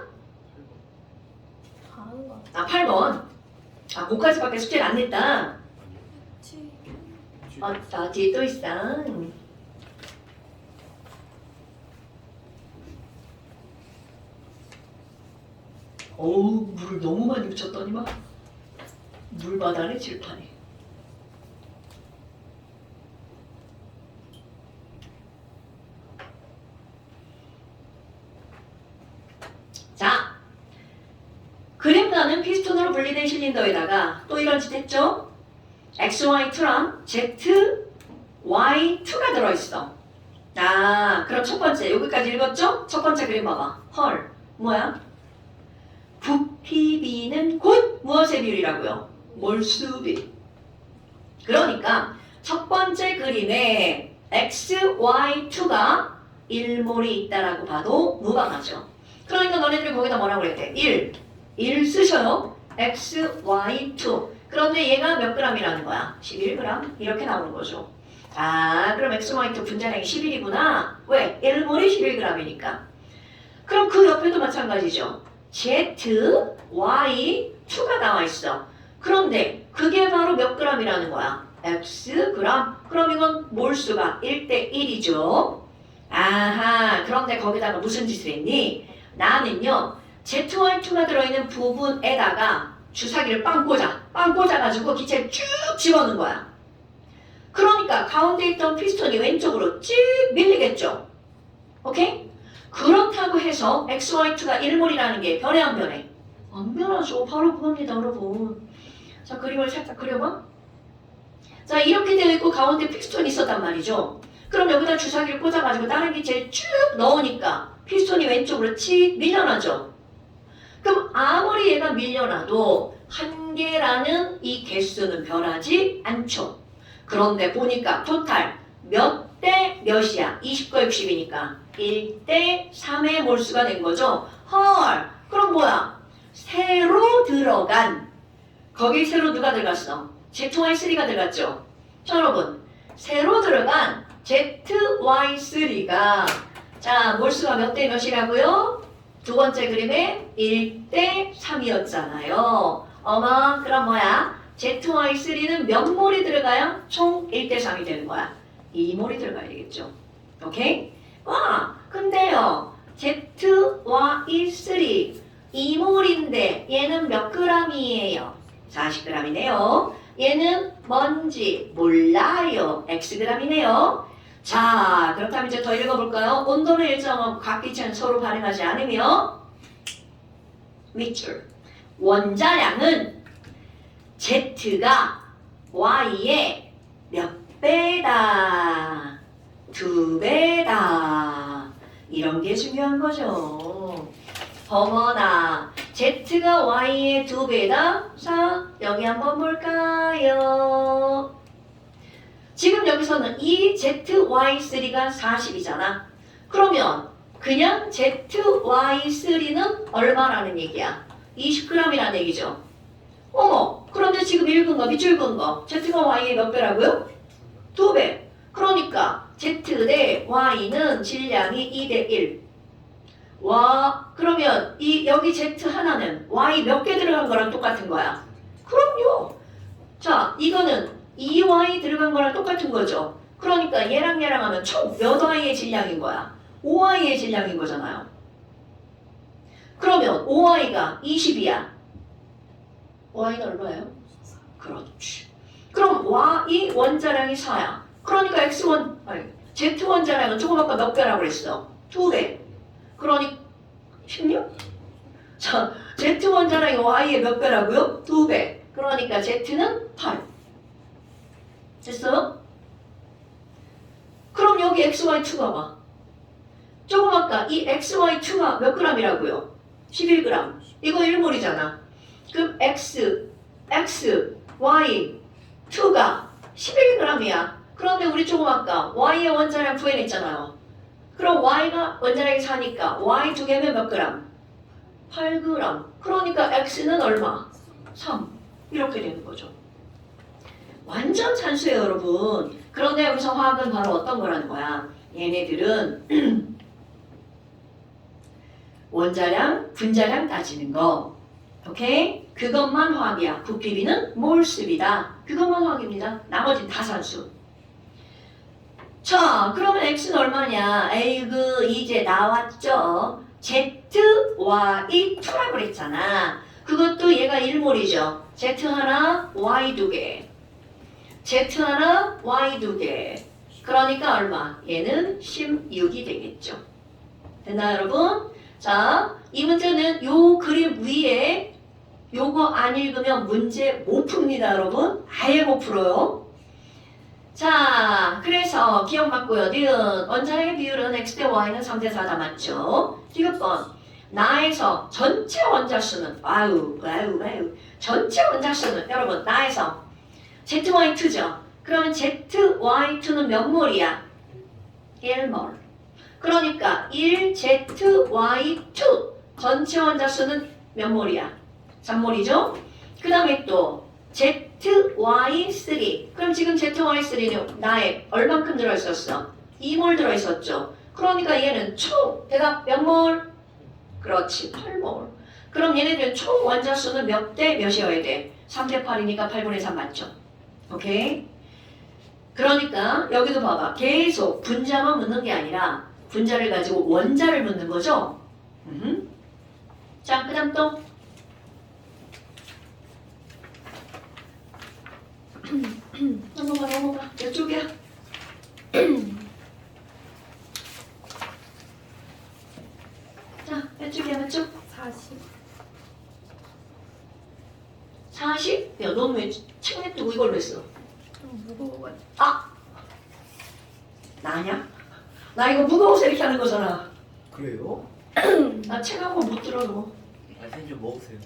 다 하는 거 같아. 아, 8번. 아, 그까지밖에 숙제를 안 냈다. 아니요. 나 뒤에 또 있어. 어우, 물을 너무 많이 묻혔더니만 물바다네 칠판에. 자, 그림가는 피스톤으로 분리된 실린더에다가 또 이런 짓 했죠? XY2랑 ZY2가 들어있어. 아, 그럼 첫 번째, 여기까지 읽었죠? 첫 번째 그림 봐봐. 헐, 뭐야? 부피비는 곧 무엇의 비율이라고요? 몰수비. 그러니까 첫 번째 그림에 XY2가 1몰이 있다라고 봐도 무방하죠. 그러니까 너네들이 거기다 뭐라고 그랬대? 1 쓰셔요. XY2. 그런데 얘가 몇 g이라는 거야? 11g? 이렇게 나오는 거죠. 아, 그럼 XY2 분자량이 11이구나. 왜? 1몰이 11g이니까. 그럼 그 옆에도 마찬가지죠. ZY2가 나와 있어. 그런데 그게 바로 몇 g이라는 거야? Xg? 그럼 이건 몰수가 1대1이죠. 아하, 그런데 거기다가 무슨 짓을 했니? 나는요, ZY2가 들어있는 부분에다가 주사기를 빵 꽂아가지고 기체를 쭉 집어넣은 거야. 그러니까 가운데 있던 피스톤이 왼쪽으로 쭉 밀리겠죠. 오케이? 그렇다고 해서 XY2가 1몰이라는 게 변해 안 변해? 안 변하죠. 바로 그겁니다, 여러분. 자, 그림을 살짝 그려봐. 자, 이렇게 되어 있고 가운데 피스톤이 있었단 말이죠. 그럼 여기다 주사기를 꽂아가지고 다른 기체를 쭉 넣으니까 피스톤이 왼쪽으로 치 밀려나죠. 그럼 아무리 얘가 밀려나도 한 개라는 이 개수는 변하지 않죠. 그런데 보니까 토탈 몇 대 몇이야? 20과 60이니까 1대 3의 몰수가 된 거죠. 헐, 그럼 뭐야? 새로 들어간, 거기 새로 누가 들어갔어? ZY3가 들어갔죠. 자, 여러분, 새로 들어간 ZY3가 자, 몰수가 몇 대 몇이라고요? 두 번째 그림에 1대 3이었잖아요. 어머, 그럼 뭐야? ZY3는 몇 몰이 들어가야 총 1대 3이 되는 거야? 2몰이 들어가야 되겠죠. 오케이? 와, 근데요, ZY3 2몰인데 얘는 몇 g이에요? 40g이네요. 얘는 뭔지 몰라요. Xg이네요. 자, 그렇다면 이제 더 읽어볼까요? 온도는 일정하고 각 기체는 서로 반응하지 않으며 밑줄. 원자량은 Z가 Y의 몇 배다? 2배다. 이런 게 중요한 거죠. 어머나, Z가 Y의 2배다? 자, 여기 한번 볼까요? 지금 여기서는 이 ZY3가 40이잖아. 그러면 그냥 ZY3는 얼마라는 얘기야? 20g이라는 얘기죠. 어머, 그런데 지금 읽은 거, 밑줄 읽은 거 Z가 Y의 몇 배라고요? 2배. 그러니까 Z 대 Y는 질량이 2대 1. 와, 그러면 이 여기 Z 하나는 Y 몇 개 들어간 거랑 똑같은 거야? 그럼요. 자, 이거는 2Y 들어간 거랑 똑같은 거죠. 그러니까 얘랑 하면 총 몇 Y의 질량인 거야? 5Y의 질량인 거잖아요. 그러면 5Y가 20이야. Y가 얼마예요? 그렇지. 그럼 Y 원자량이 4야. 그러니까 Z 원자량은 조금 아까 몇 배라고 그랬어? 2배. 그러니 16? 자, Z 원자량이 Y의 몇 배라고요? 2배. 그러니까 Z는 8. 됐어요? 그럼 여기 XY2가 봐. 조금 아까 이 XY2가 몇 g이라고요? 11g. 이거 1몰이잖아. 그럼 Y, 2가 11g이야. 그런데 우리 조금 아까 Y의 원자량 구해냈잖아요. 그럼 Y가 원자량이 4니까 Y 2개면 몇 g? 8g. 그러니까 X는 얼마? 3. 이렇게 되는 거죠. 완전 산수예요, 여러분. 그런데 여기서 화학은 바로 어떤 거라는 거야? 얘네들은 원자량, 분자량 따지는 거. 오케이? 그것만 화학이야. 부피비는 몰수비다. 그것만 화학입니다. 나머지는 다 산수. 자, 그러면 x는 얼마냐? 에이그 이제 나왔죠? ZY2라고 그랬잖아. 그것도 얘가 1몰이죠. Z 하나, Y 두 개. Z 하나, Y 두 개. 그러니까 얼마? 얘는 16이 되겠죠. 됐나 여러분? 자, 이 문제는 요 그림 위에 요거 안 읽으면 문제 못 풉니다 여러분. 아예 못 풀어요. 자, 그래서 기억 맞고요. 니은 원자의 비율은 x 대 y는 3대 4다 맞죠? 디귿번 나에서 전체 원자수는 와우 전체 원자수는 여러분 나에서 ZY2죠. 그러면 ZY2는 몇 몰이야? 1몰. 그러니까 1ZY2 전체 원자수는 몇 몰이야? 3몰이죠? 그 다음에 또 ZY3 그럼 지금 ZY3는 나에 얼만큼 들어있었어? 2몰 들어있었죠. 그러니까 얘는 총 대답 몇 몰? 그렇지 8몰. 그럼 얘네들은 총 원자수는 몇 대 몇이어야 돼? 3대 8이니까 8분의 3 맞죠? 오케이? 그러니까 여기도 봐봐. 계속 분자만 묻는 게 아니라 분자를 가지고 원자를 묻는 거죠? 자, 그 다음 또 넘어가 몇 쪽이야? 자, 몇 쪽이야 몇 쪽? 40. 40? 야, 너는 왜 책 냅두고 이걸로 했어? 좀 무거워가지고. 나냐? 나 이거 무거워서 이렇게 하는 거잖아. 그래요? 나 책 한 번 못 들어 너. 아, 선생님 좀 먹으세요.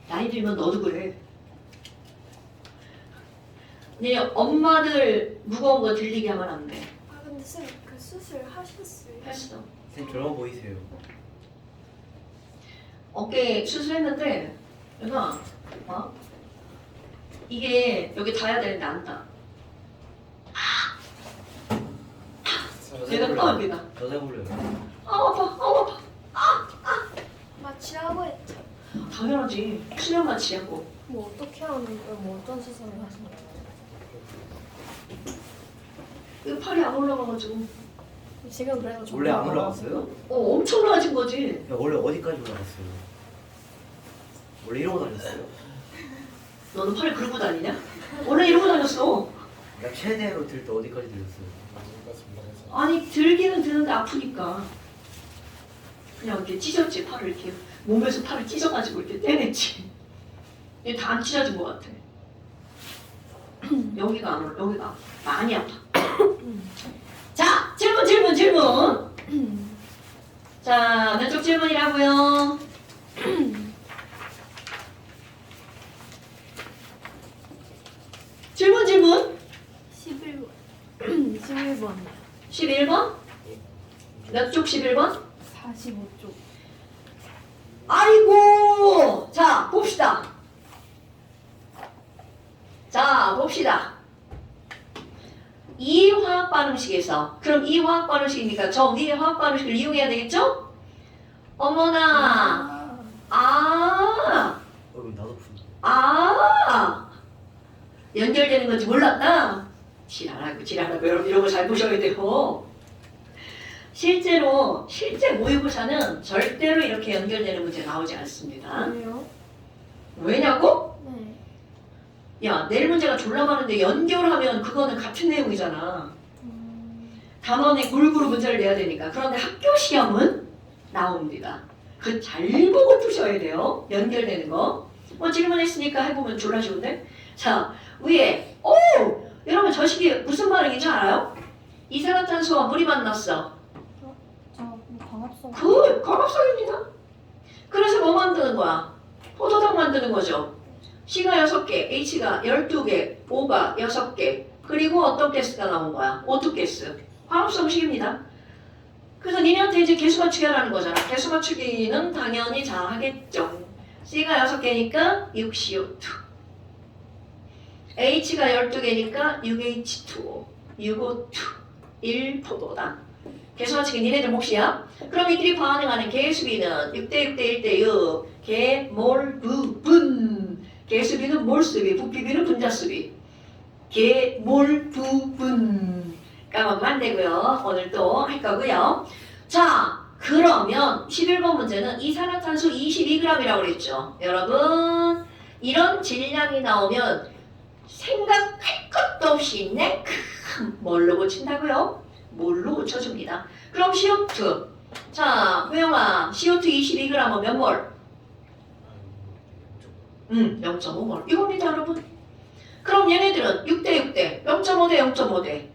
나이 들면 너도 그래. 네 엄마들 무거운 거 들리게 하면 안 돼. 아 근데 쌤 그 수술 하셨어요? 했어. 선생님 젊어 보이세요. 어깨 수술했는데 얘가 이게 여기 닿아야 되는데 안 닿아. 얘가 또 여기다. 저도 해볼래요. 아파. 마취하고 했죠. 당연하지. 수면 마취하고. 뭐 어떻게 하는 거예요? 뭐 어떤 수술을 하시는 거예요? 이 팔이 안 올라가가지고. 지금 그래도 원래 안 올라갔어요? 엄청 나아진 거지. 야, 원래 어디까지 올라갔어요? 원래 이러고 다녔어요? 너는 팔 그러고 다니냐? 원래 이러고 다녔어. 야, 최대로 들 때 어디까지 들렸어요? 아니 들기는 드는데 아프니까 그냥 이렇게 찢었지. 팔을 이렇게 몸에서 팔을 찢어가지고 이렇게 떼냈지. 이게 다 안 찢어진 것 같아. 여기가 안 올라. 여기가 많이 아파. 자, 질문. 자, 몇 쪽 질문이라고요? 질문. 11번. 11번. 11번? 몇 쪽 11번? 45쪽. 아이고! 자, 봅시다. 이 화학 반응식에서, 그럼 이 화학 반응식이니까 저 위에 화학 반응식을 이용해야 되겠죠? 어머나! 그럼 나도 푼다. 연결되는 건지 몰랐나? 지랄하고 여러분 이런 거 잘 보셔야 돼요. 실제 모의고사는 절대로 이렇게 연결되는 문제 나오지 않습니다. 왜요? 왜냐고? 네. 야, 내일 문제가 졸라 많은데 연결하면 그거는 같은 내용이잖아. 단원에 골고루 문제를 내야 되니까. 그런데 학교 시험은 나옵니다. 그 잘 보고 푸셔야 돼요. 연결되는 거. 질문했으니까 해보면 졸라 쉬운데? 자, 위에 여러분 저 식이 무슨 반응인지 알아요? 이산화탄소와 물이 만났어. 광합성. 광합성입니다. 그래서 뭐 만드는 거야? 포도당 만드는 거죠. C가 6개, H가 12개, O가 6개. 그리고 어떤 가스가 나온 거야? O2가스. 광합성식입니다. 그래서 니네한테 이제 개수 맞추기 하라는 거잖아. 개수 맞추기는 당연히 잘 하겠죠. C가 6개니까 6CO2. H가 12개니까 6H2O, 6O2, 1포도당. 개수화치기 니네들 몫이야. 그럼 이들이 반응하는 개수비는 6대6 대 1대6 개몰부분. 개수비는 몰수비, 부피비는 분자수비. 개몰부분. 까먹으면 안 되고요. 오늘 또 할 거고요. 자, 그러면 11번 문제는 이산화탄소 22g이라고 그랬죠. 여러분, 이런 질량이 나오면 생각할 것도 없이 뭘로 고친다고요? 뭘로 고쳐줍니다. 그럼 CO2. 자, 호영아, CO2 22g은 몇 몰? 0.5몰. 이겁니다, 여러분. 그럼 얘네들은 6대6대 0.5대 0.5대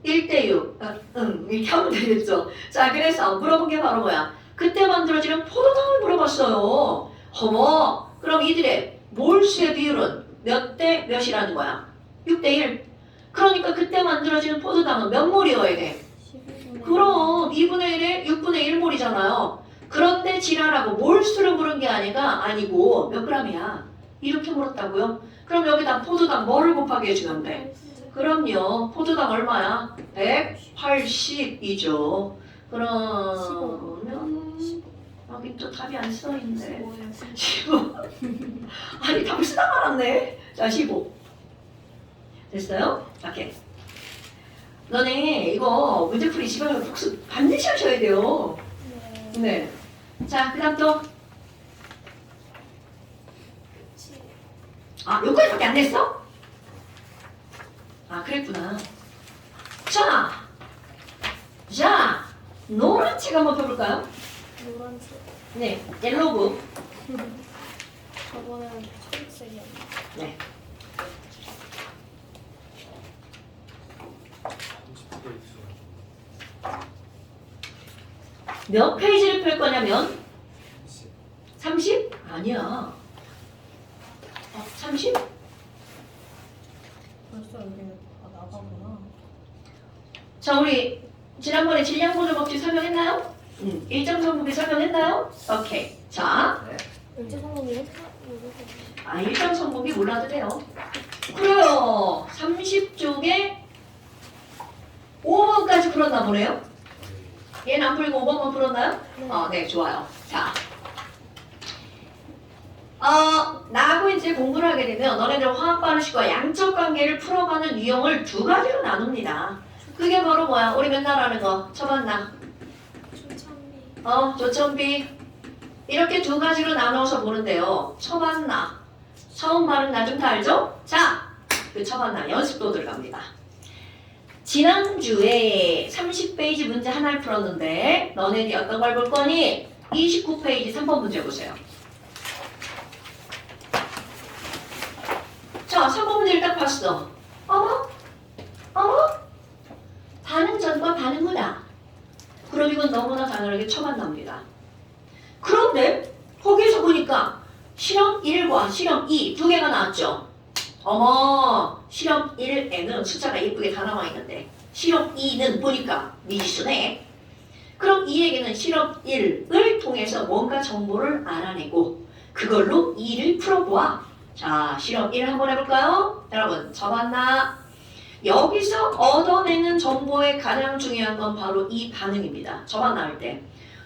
1대6. 이렇게 하면 되겠죠. 자, 그래서 물어본 게 바로 뭐야? 그때 만들어지는 포도당을 물어봤어요. 어머, 그럼 이들의 몰수의 비율은 몇 대 몇이라는 거야? 6대1. 그러니까 그때 만들어지는 포도당은 몇 몰이어야 돼? 11분의 그럼 2분의 1에 6분의 1몰이잖아요. 그런데 지랄하고 몰수를 물은 게 아니고 몇 g이야? 이렇게 물었다고요? 그럼 여기다 포도당 뭐를 곱하게 해주면 돼? 그럼요. 포도당 얼마야? 180이죠. 그러면 여기 또 답이 안 써있네. 15. 아니 답을 쓰다 말았네. 자, 15. 됐어요? 오케이. 너네 이거 문제풀이 집에 가서 복습 반드시 하셔야 돼요. 네. 자, 그 다음 또. 아, 여기까지밖에 안 냈어? 아, 그랬구나. 자, 노란 책 한번 펴볼까요? 노란색. 네, 옐로우. 저번에는 초록색이었나? 네. 30대 있어요. 몇 페이지를 펼 거냐면 30? 아니야. 30? 벌써 여기는 다 나가구나. 자, 우리 지난번에 질량보조 법칙 설명했나요? 일정 성분비 설명했나요? 오케이. 자, 일제 성공이 했다? 일정 성분비 몰라도 돼요. 그래요. 30쪽에 5번까지 풀었나 보네요. 얘는 안 풀고 5번만 풀었나요? 네. 네, 좋아요. 자, 나하고 이제 공부를 하게 되면 너네들 화학 반응식과 양적 관계를 풀어가는 유형을 두 가지로 나눕니다. 그게 바로 뭐야? 우리 맨날 하는 거. 쳐봤나? 초참비. 조천비. 이렇게 두 가지로 나눠서 보는데요. 쳐봤나? 처음 발음 나중 다 알죠? 자, 그 쳐봤나? 연습도 들어갑니다. 지난주에 30페이지 문제 하나를 풀었는데 너네들이 어떤 걸 볼 거니? 29페이지 3번 문제 보세요. 자, 3번 문제를 딱 봤어. 어머? 반응 전과 반응 후다. 그럼 이건 너무나 당연하게 처만납니다. 그런데 거기에서 보니까 실험 1과 실험 2 두 개가 나왔죠. 어머, 실험 1에는 숫자가 예쁘게 다 나와 있는데 실험 2는 보니까 미지수네. 그럼 이 얘기는 실험 1을 통해서 뭔가 정보를 알아내고 그걸로 2를 풀어보아. 자, 실험 1 한번 해볼까요? 여러분, 접었나? 여기서 얻어내는 정보의 가장 중요한 건 바로 이 반응입니다. 저만 나올 때.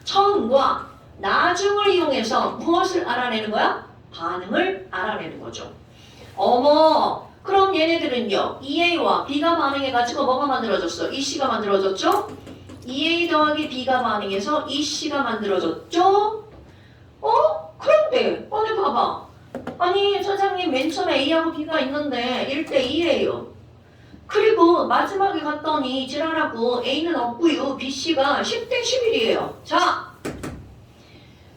처음과 나중을 이용해서 무엇을 알아내는 거야? 반응을 알아내는 거죠. 어머, 그럼 얘네들은요. EA와 B가 반응해가지고 뭐가 만들어졌어? EC가 만들어졌죠? EA 더하기 B가 반응해서 EC가 만들어졌죠? 그런데 오늘 봐봐. 아니 선생님 맨 처음에 A하고 B가 있는데 1대2예요. 그리고 마지막에 갔더니 지랄하고 A는 없고요. BC가 10대 11이에요. 자,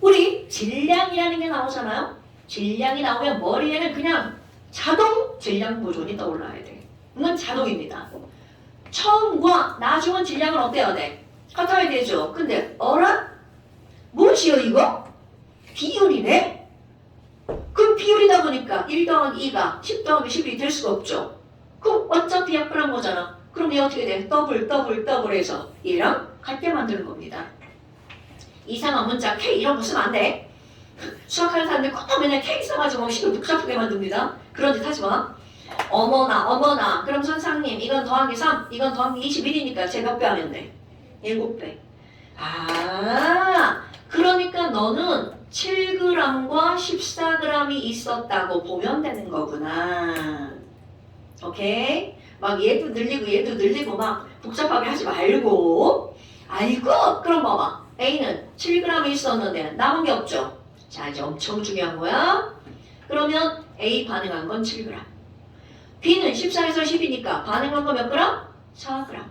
우리 질량이라는 게 나오잖아요. 질량이 나오면 머리에는 그냥 자동 질량 보존이 떠올라야 돼. 이건 자동입니다. 처음과 나중은 질량은 어때야 돼? 같아야 되죠. 근데 어라? 무엇이요 이거? 비율이네? 그럼 비율이다 보니까 1 더하기 2가 10 더하기 11이 될 수가 없죠. 그럼 어차피 약분한 거잖아. 그럼 얘 어떻게 돼? 더블 해서 얘랑 같게 만드는 겁니다. 이상한 문자 K 이런 거 쓰면 안 돼. 수학하는 사람들 꼭 맨날 K 써가지고 식을 복잡하게 만듭니다. 그런 짓 하지 마. 어머나. 그럼 선생님 이건 더하기 3, 이건 더하기 21이니까 제 몇 배 하면 돼? 7배. 아, 그러니까 너는 7g과 14g이 있었다고 보면 되는 거구나. 오케이? 막 얘도 늘리고 막 복잡하게 하지 말고. 아이고, 그럼 봐봐. A는 7g 있었는데 남은 게 없죠. 자, 이제 엄청 중요한 거야. 그러면 A 반응한 건 7g. B는 14에서 10이니까 반응한 거 몇 그램? 4g.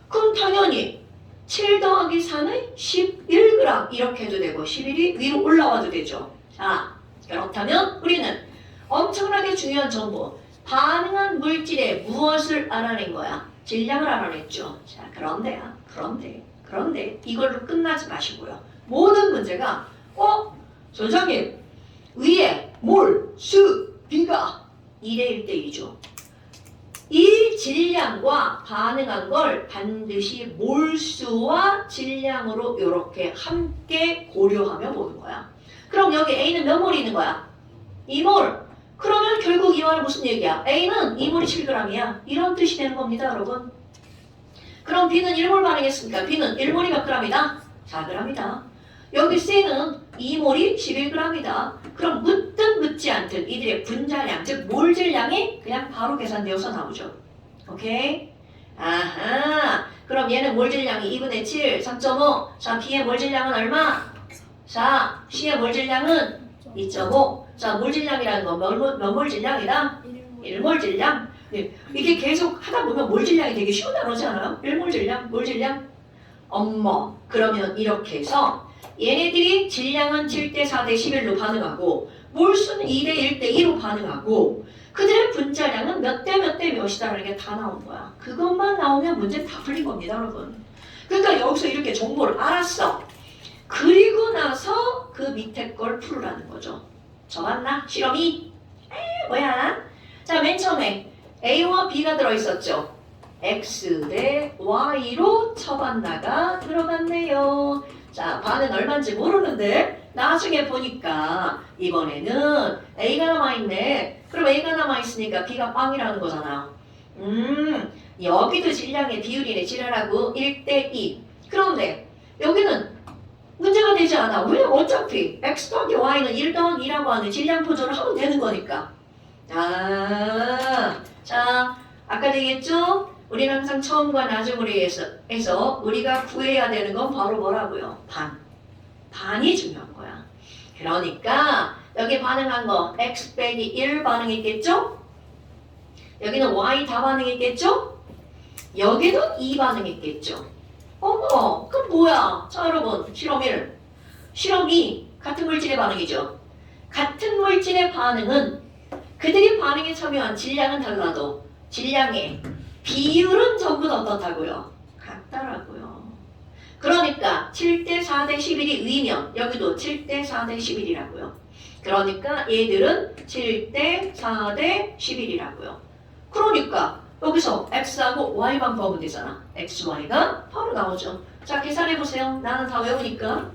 그럼 당연히 7 더하기 4는 11g 이렇게 해도 되고 11이 위로 올라와도 되죠. 자, 그렇다면 우리는 엄청나게 중요한 정보. 반응한 물질의 무엇을 알아낸 거야? 질량을 알아냈죠. 자, 그런데 이걸로 끝나지 마시고요. 모든 문제가 소장님 위에 몰, 수, 비가 2대 1대2죠. 이 질량과 반응한 걸 반드시 몰수와 질량으로 이렇게 함께 고려하며 보는 거야. 그럼 여기 A는 몇 몰이 있는 거야? 2몰. 그러면 결국 이 말은 무슨 얘기야? A는 2몰이 7g이야. 이런 뜻이 되는 겁니다, 여러분. 그럼 B는 1몰 반응했으니까 B는 1몰이 몇 g이다? 4g이다. 여기 C는 2몰이 11g이다. 그럼 묻든 묻지 않든 이들의 분자량, 즉 몰질량이 그냥 바로 계산되어서 나오죠. 오케이? 아하. 그럼 얘는 몰질량이 2분의 7, 3.5. 자, B의 몰질량은 얼마? 4. C의 몰질량은 2.5. 자, 몰질량이라는 건 몇 몰질량이다? 1몰 질량. 네. 이게 계속 하다 보면 몰질량이 되게 쉬운 단어지 않아요? 1몰 질량, 몰질량. 그러면 이렇게 해서 얘네들이 질량은 7대 4대 11로 반응하고 몰수는 2대 1대 2로 반응하고 그들의 분자량은 몇 대 몇 대 몇이다라는 게 다 나온 거야. 그것만 나오면 문제 다 풀린 겁니다, 여러분. 그러니까 여기서 이렇게 정보를 알았어. 그리고 나서 그 밑에 걸 풀으라는 거죠. 저 맞나? 실험이? 뭐야? 자, 맨 처음에 A와 B가 들어있었죠. X 대 Y로 처반나가 들어갔네요. 자, 반은 얼마인지 모르는데 나중에 보니까 이번에는 A가 남아있네. 그럼 A가 남아있으니까 B가 빵이라는 거잖아. 여기도 질량의 비율이네. 지랄하고 1대2. 그런데 여기는 문제가 되지 않아. 왜냐면 어차피 X 더하기 Y는 1 더하기 2라고 하는 질량 표준을 하면 되는 거니까. 자, 아까 얘기했죠? 우리는 항상 처음과 나중으로 해서 우리가 구해야 되는 건 바로 뭐라고요? 반이 중요한 거야. 그러니까 여기 반응한 거 X 빼기 1 반응했겠죠? 여기는 Y 다 반응했겠죠? 여기도 2 반응했겠죠? 그럼 뭐야? 자, 여러분, 실험 1. 실험 2. 같은 물질의 반응이죠. 같은 물질의 반응은 그들이 반응에 참여한 질량은 달라도 질량의 비율은 전부 다 어떻다고요? 같다라고요. 그러니까 7대 4대 11이 위면 여기도 7대 4대 11이라고요. 그러니까 얘들은 7대 4대 11이라고요. 그러니까 여기서 X하고 Y만 구하면 되잖아. X, Y가 바로 나오죠. 자, 계산해보세요. 나는 다 외우니까.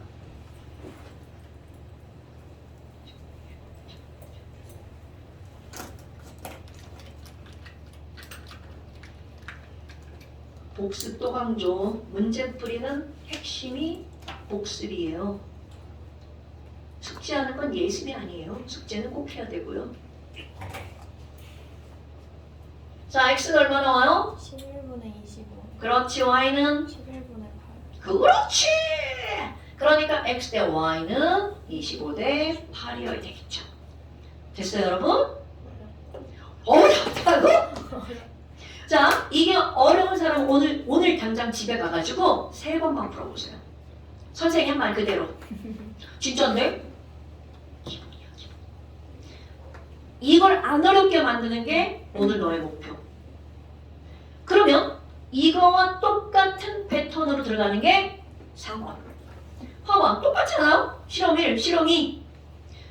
복습 또 강조. 문제풀이는 핵심이 복습이에요. 숙제하는 건 예습이 아니에요. 숙제는 꼭 해야 되고요. 자, X는 얼마 나와요? 11분의 25. 그렇지. Y는? 11분의 8. 그렇지. 그러니까 X 대 Y는 25 대 8이어야 되겠죠. 됐어요, 여러분? 어렵다고? 자, 이게 어려운 사람은 오늘 당장 집에 가가지고 3번만 풀어보세요. 선생님 말 그대로. 진짜인데? 이걸 안 어렵게 만드는 게 오늘 너의 목표. 그러면 이거와 똑같은 패턴으로 들어가는 게 3번. 봐봐, 똑같잖아요? 실험 1, 실험 2.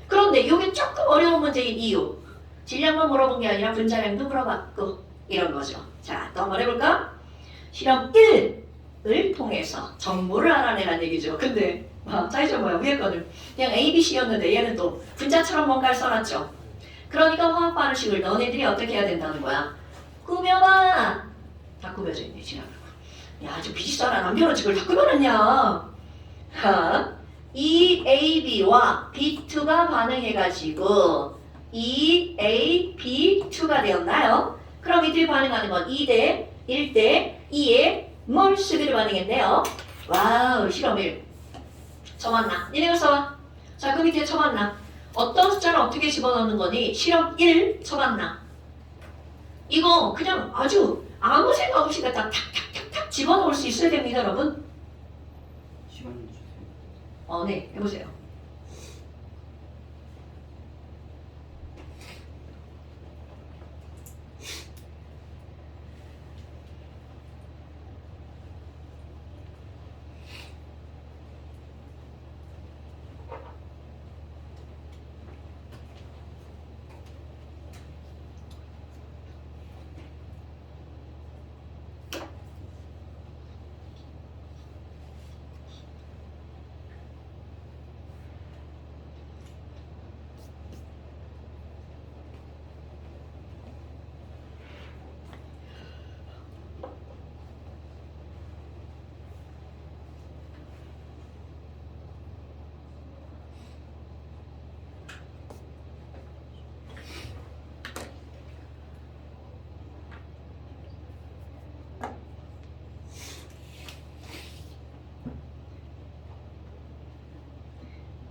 그런데 이게 조금 어려운 문제인 이유. 질량만 물어본 게 아니라 분자량도 물어봤고 이런 거죠. 자, 또 한번 해볼까? 실험 1을 통해서 정보를 알아내라는 얘기죠. 근데 차이점 뭐야? 위에 거는 그냥 A, B, C였는데 얘는 또 분자처럼 뭔가를 써놨죠. 그러니까 화학 반응식을 너네들이 어떻게 해야 된다는 거야? 꾸며봐. 다 꾸며져 있네, 지나가고. 야, 저 비지사라 남겨놓지 그걸 다 끊어놨냐. 자, EAB와 B2가 반응해가지고 EAB2가 되었나요? 그럼 이들이 반응하는 건 2대 1대 2의 뭘 수비를 반응했네요. 와우, 실험 1. 쳐봤나? 니네가 써봐. 자, 그 밑에 쳐봤나? 어떤 숫자를 어떻게 집어넣는 거니? 실험 1 쳐봤나? 이거 그냥 아주 아무 생각 없이 갖다 탁탁탁탁 집어넣을 수 있어야 됩니다, 여러분. 시간 주세요. 네, 해보세요.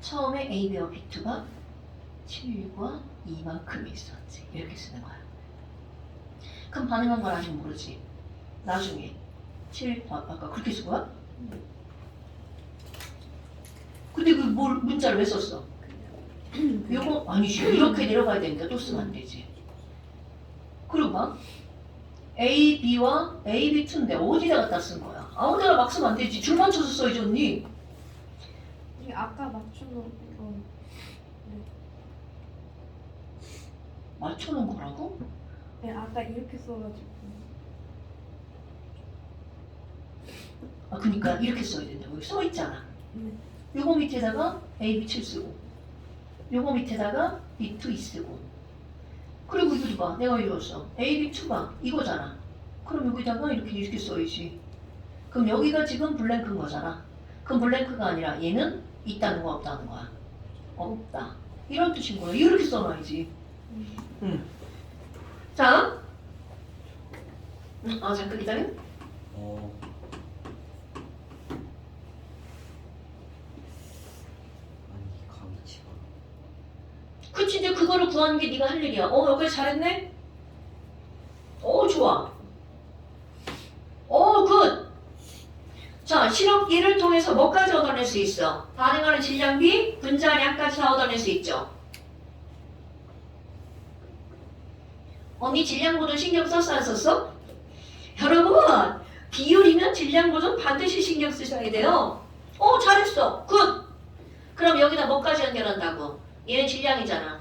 처음에 AB와 B2가 7과 2만큼 있었지. 이렇게 쓰는 거야. 그럼 반응한 건 아직 모르지. 나중에 7, 아까 그렇게 쓴 거야? 근데 그 문자를 왜 썼어? 요거 아니지. 이렇게 내려가야 되니까 또 쓰면 안 되지. 그리고 봐. A, B와 A, B2인데 어디다 갖다 쓴 거야? 아무 데나 막 쓰면 안 되지. 줄 맞춰서 써야지 언니. 이게 아까 맞춰놓은 거. 맞춰놓은 거라고? 네, 아까 이렇게 써가지고. 아, 그러니까 이렇게 써야 된다. 여기 써 있잖아. 네. 요거 밑에다가 A, B7 쓰고, 요거 밑에다가 B2 2 쓰고. 그리고 이거 봐. 내가 이랬어. A, B2가 이거잖아. 그럼 여기다가 이렇게 써야지. 그럼 여기가 지금 블랭크인 거잖아. 그럼 블랭크가 아니라 얘는 있다는 거 없다는 거야. 없다. 이런 뜻인 거야. 이렇게 써놔야지. 자. 잠깐 기다려. 아니 가무치가 그치, 이제 그거를 구하는 게 네가 할 일이야. 여기 잘했네? 좋아. 굿. 자, 실험 1을 통해서 뭐까지 얻어낼 수 있어? 반응하는 질량비, 분자량까지 다 얻어낼 수 있죠. 언니 질량 보존 신경 썼어, 안 썼어? 여러분, 비율이면 질량 보존 반드시 신경 쓰셔야 돼요. 잘했어. 굿. 그럼 여기다 뭐까지 연결한다고? 얘는 질량이잖아.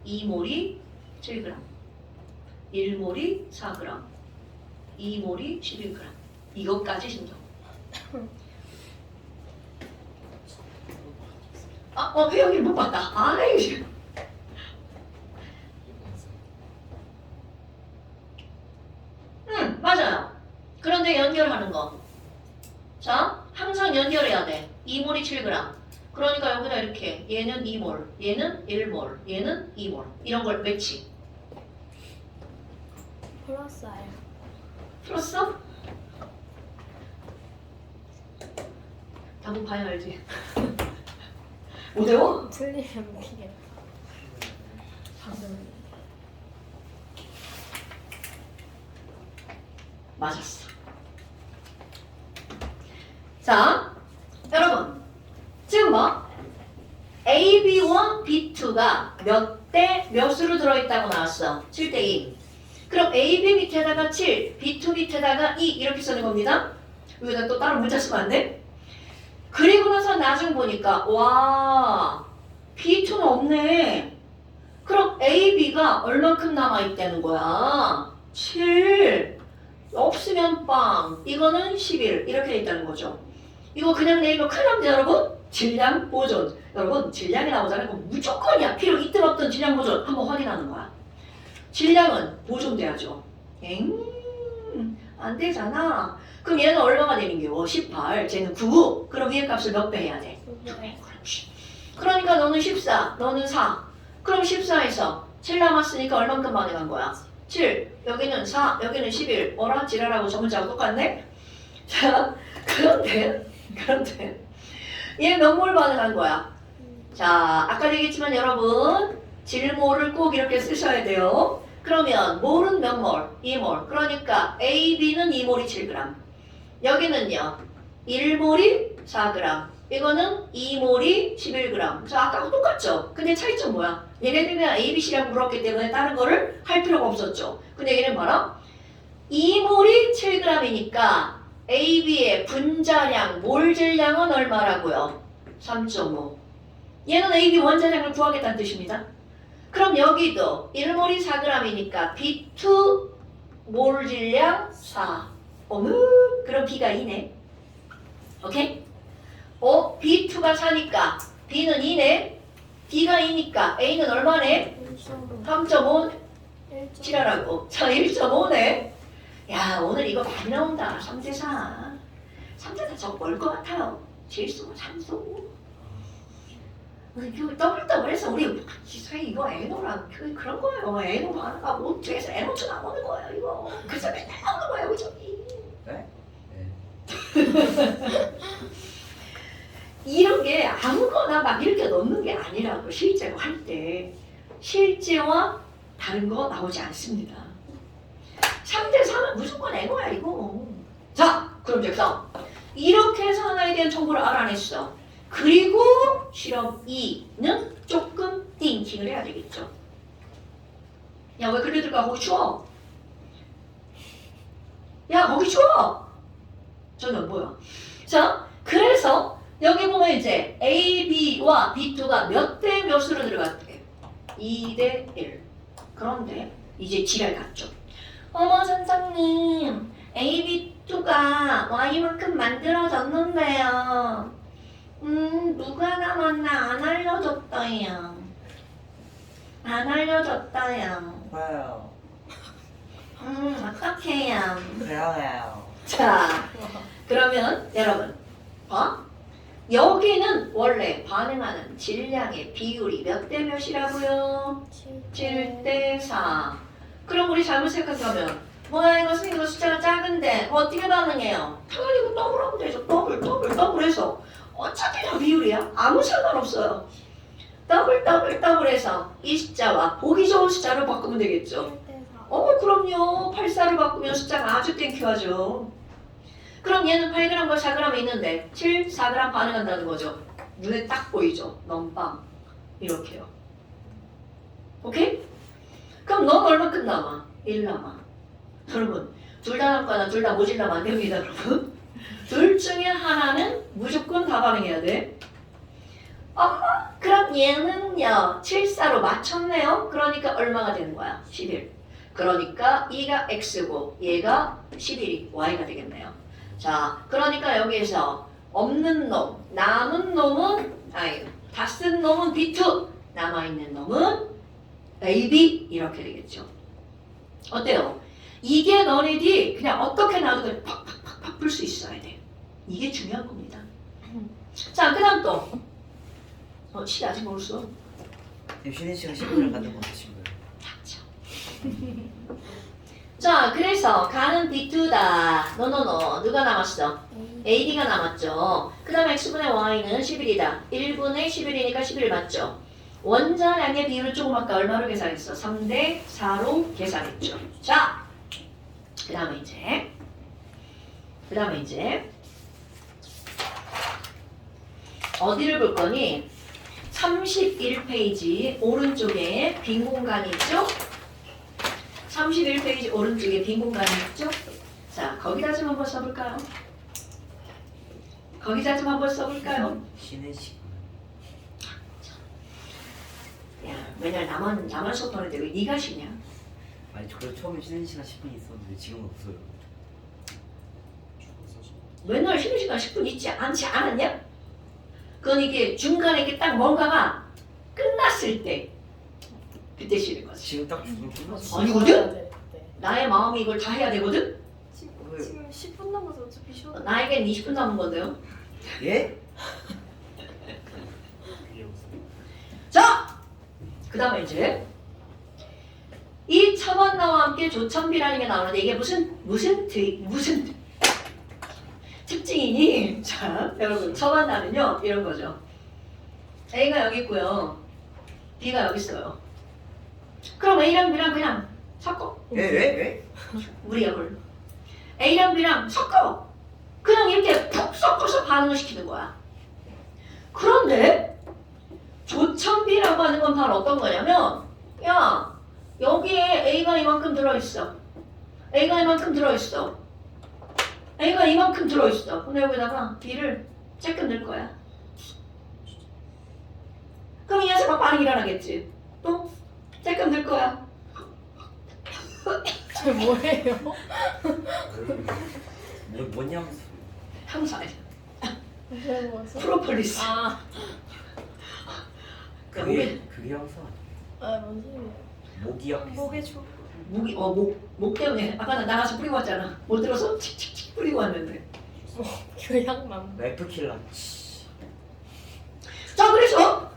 2몰이 7g, 1몰이 4g, 2몰이 11g. 이것까지 신경. 회영이를 못 봤다. 아이고. 맞아요. 그런데 연결하는 거. 자, 항상 연결해야 돼. 2몰이 7g. 그러니까 여기다 이렇게 얘는 2몰, 얘는 1몰, 얘는 2몰. 이런 걸 매치. 플러스 R. 풀었어? 답은 봐야 알지. 못 외워? 틀리면 웃기겠다. 방금. 맞았어. 자, 여러분. 지금 뭐? AB와 B2가 몇 대 몇으로 들어있다고 나왔어? 7대2. 그럼 AB 밑에다가 7, B2 밑에다가 2 이렇게 쓰는 겁니다. 여기다 또 따로 문자 쓰면 안 돼? 그리고 나서 나중 보니까 와, B2는 없네. 그럼 AB가 얼만큼 남아있다는 거야? 7. 없으면 빵. 이거는 11. 이렇게 돼 있다는 거죠. 이거 그냥 내면 큰일 납니다, 여러분. 질량 보존. 여러분, 질량이 나오잖아요. 그럼 무조건이야. 필요 있든 없든 질량 보존 한번 확인하는 거야. 질량은 보존돼야죠. 안 되잖아. 그럼 얘는 얼마가 되는 게요? 18. 쟤는 9. 그럼 위에 값을 몇 배 해야 돼? 네. 그렇지. 그러니까 너는 14, 너는 4. 그럼 14에서 7 남았으니까 얼만큼 반응한 거야? 7. 여기는 4, 여기는 11. 어라? 지랄하고 저 문자하고 똑같네? 자, 그런데 얘 몇 몰 반응한 거야? 자, 아까 얘기했지만 여러분 질몰을 꼭 이렇게 쓰셔야 돼요. 그러면 몰은 몇 몰? 2몰. 그러니까 A, B는 2몰이 7g. 여기는요. 1몰이 4g. 이거는 2몰이 11g. 저 아까하고 똑같죠? 근데 차이점 뭐야? 얘네들은 A, B, C라고 물었기 때문에 다른 거를 할 필요가 없었죠. 근데 얘는 뭐라? 2몰이 7g이니까 A, B의 분자량, 몰 질량은 얼마라고요? 3.5. 얘는 A, B 원자량을 구하겠다는 뜻입니다. 그럼 여기도 1몰이 4g이니까 B2 몰 질량 4. 어머, 그럼 B가 2네. 오케이? B2가 4니까 B는 2네. D가 2니까 A는 얼마네? 3.5 칠하라고. 자, 1.5네. 야, 오늘 이거 많이 나온다. 3대4. 3대4 저거 뭘 것 같아요? 질소, 산소. 그 더블해서 우리 기사에 이거 에노랑 그런 거예요. 에노 하나가 뭐 뒤에서 에노2 나오는 거예요. 이거. 그래서 맨날 나오는 거예요. 우리 저기. 네? 이런 게 아무거나 막 이렇게 넣는 게 아니라고 실제로 할 때 실제와 다른 거 나오지 않습니다. 3대3은 무조건 에고야 이거. 자, 그럼 즉서 이렇게 해서 하나에 대한 정보를 알아냈어. 그리고 실험 2는 조금 띵킹을 해야 되겠죠. 야, 왜 그래들까? 거기 추워. 야, 거기 추워. 저는 뭐야? 자, 그래서 여기 보면 이제 A, B와 B2가 몇 대 몇으로 들어갔대? 2대 1. 그런데 이제 지랄 갔죠. 어머 선생님, A, B2가 Y만큼 만들어졌는데요. 누가 남았나 안 알려줬어요. 안 알려줬어요. 와요. 어떡해요. 그래요. 자, 그러면 여러분, 여기는 원래 반응하는 질량의 비율이 몇 대 몇이라고요? 7대 4. 그럼 우리 잘못 생각하면 뭐야 이거 선생님 이거 숫자가 작은데 어떻게 반응해요? 당연히 이거 더블하면 되죠. 더블해서 어차피 다 비율이야. 아무 상관없어요. 더블해서 이 숫자와 보기 좋은 숫자로 바꾸면 되겠죠. 그럼요. 84로 바꾸면 숫자가 아주 땡큐하죠. 그럼 얘는 8g과 4g 있는데 7, 4g 반응한다는 거죠. 눈에 딱 보이죠. 넘빵. 이렇게요. 오케이? 그럼 넌 얼마큼 남아? 1 남아. 여러분, 둘 다 남거나 둘 다 모질라면 안 됩니다, 여러분. 둘 중에 하나는 무조건 다 반응해야 돼. 그럼 얘는요, 7, 4로 맞췄네요. 그러니까 얼마가 되는 거야? 11. 그러니까 2가 x고 얘가 11이 y가 되겠네요. 자, 그러니까 여기에서 없는 놈, 남은 놈은 다 쓴 놈은 B2, 남아있는 놈은 AB 이렇게 되겠죠. 어때요? 이게 너네들이 그냥 어떻게 나도 팍팍팍팍 풀 수 있어야 돼. 이게 중요한 겁니다. 자, 그 다음 또 시계 아직 모르겠어. 쉬는 시간 10분을 갖는 것도 친구예요. 닥쳐. 자, 그래서 가는 B2다. 노노노. 누가 남았어? AD가 남았죠. 그 다음 X분의 Y는 11이다. 1분의 11이니까 11 맞죠? 원자량의 비율을 조금 아까 얼마로 계산했어? 3대 4로 계산했죠. 자, 그 다음에 이제 어디를 볼 거니? 31페이지 오른쪽에 빈 공간이 있죠? 31페이지 오른쪽에 빈 공간이 있죠? 자, 거기다 좀 한번 써볼까요? 쉬는 시간. 야, 맨날 나만 수업하는데 왜 네가 쉬냐? 아니 저 처음에 쉬는 시간 10분 있었는데 지금 없어요. 맨날 쉬는 시간 10분 있지 않았냐? 그건 이게 중간에 이렇게 딱 뭔가가 끝났을 때 그때 쉬는 거지. 지금 딱 주소 끝났어. 아니거든? 나의 마음이 이걸 다 해야 되거든? 왜요? 지금 10분 남아서 어차피 쉬어도 나에겐 20분 남은 건데요. 예? 그게 무슨 자, 그 다음에 이제 이 첨언나와 함께 조첨비라는 게 나오는데 이게 무슨 특징이니? 자, 여러분 첨언나는요 이런 거죠. A가 여기 있고요, B가 여기 있어요. 그럼 A랑 B랑 그냥 섞어. 왜? 우리 역을 A랑 B랑 섞어. 그냥 이렇게 푹 섞어서 반응을 시키는 거야. 그런데 조첨비라고 하는 건 바로 어떤 거냐면, 야, 여기에 A가 이만큼 들어있어. A가 이만큼 들어있어. A가 이만큼 들어있어. 근데 여기다가 B를 조금 넣을 거야. 그럼 이 녀석 막 반응이 일어나겠지. 또 조금 넣을 거야. 저 뭐예요? 뭔 향수? 향수 아니야. 왜 먹었어? 프로폴리스. 아, 그게 향수 아니야? 뭔 소리예요? 모기향. 목에 좋고 목 때문에 아까 나 나가서 뿌리고 왔잖아. 못 들어서 칙칙칙 뿌리고 왔는데. 교양만 래프킬라. 자, 그래서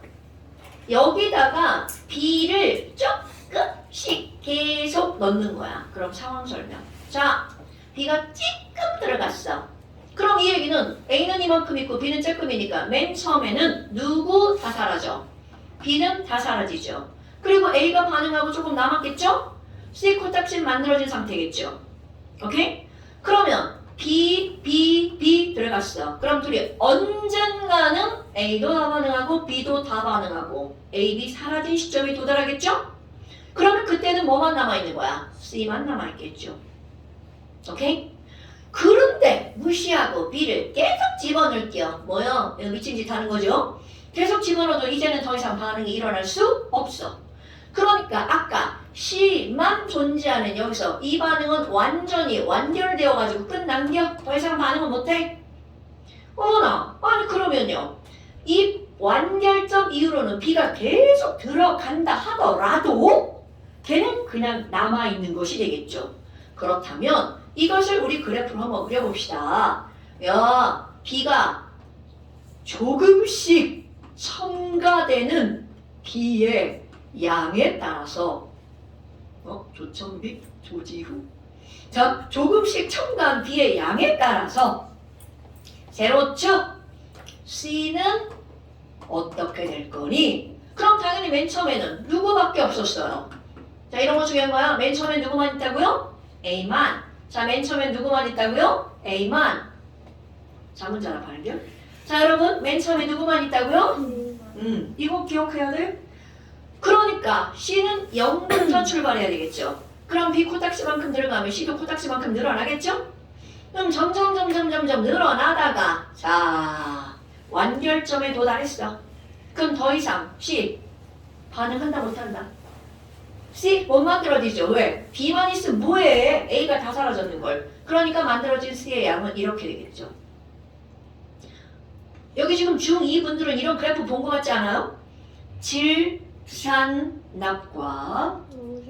여기다가 B를 조금씩 계속 넣는 거야. 그럼 상황 설명. 자, B가 조금 들어갔어. 그럼 이 얘기는 A는 이만큼 있고 B는 조금이니까 맨 처음에는 누구 다 사라져. B는 다 사라지죠. 그리고 A가 반응하고 조금 남았겠죠? C 코딱지 만들어진 상태겠죠. 오케이? 그러면 B 들어갔어. 그럼 둘이 언젠가는 A도 다 반응하고 B도 다 반응하고 A, B 사라진 시점이 도달하겠죠? 그러면 그때는 뭐만 남아있는 거야? C만 남아있겠죠. 오케이? 그런데 무시하고 B를 계속 집어넣을게요. 뭐요? 미친 짓 하는 거죠? 계속 집어넣어도 이제는 더 이상 반응이 일어날 수 없어. 그러니까 아까 C만 존재하는 여기서 이 반응은 완전히 완결되어가지고 끝난겨? 더 이상 반응은 못해? 어머나, 아니 그러면요, 이 완결점 이후로는 B가 계속 들어간다 하더라도 걔는 그냥 남아있는 것이 되겠죠. 그렇다면 이것을 우리 그래프로 한번 그려봅시다. 야, B가 조금씩 첨가되는 B의 양에 따라서 조첨비, 조지후. 자, 조금씩 첨가한 B의 양에 따라서 세로축 C는 어떻게 될 거니? 그럼 당연히 맨 처음에는 누구밖에 없었어요. 자, 이런 거 중요한 거야. 맨 처음엔 누구만 있다고요? A만. 자, 맨 처음엔 누구만 있다고요? A만. 자문자나 발견. 자, 여러분, 맨 처음에 누구만 있다고요? 이거 기억해야 돼. 그러니까 C는 0부터 출발해야 되겠죠. 그럼 B 코딱지만큼 들어가면 C도 코딱지만큼 늘어나겠죠? 그럼 점점 늘어나다가 자, 완결점에 도달했어. 그럼 더 이상 C 반응한다 못한다? C 못 만들어지죠. 왜? B만 있으면 뭐해? A가 다 사라졌는 걸. 그러니까 만들어진 C의 양은 이렇게 되겠죠. 여기 지금 중2 분들은 이런 그래프 본 것 같지 않아요? 질산납과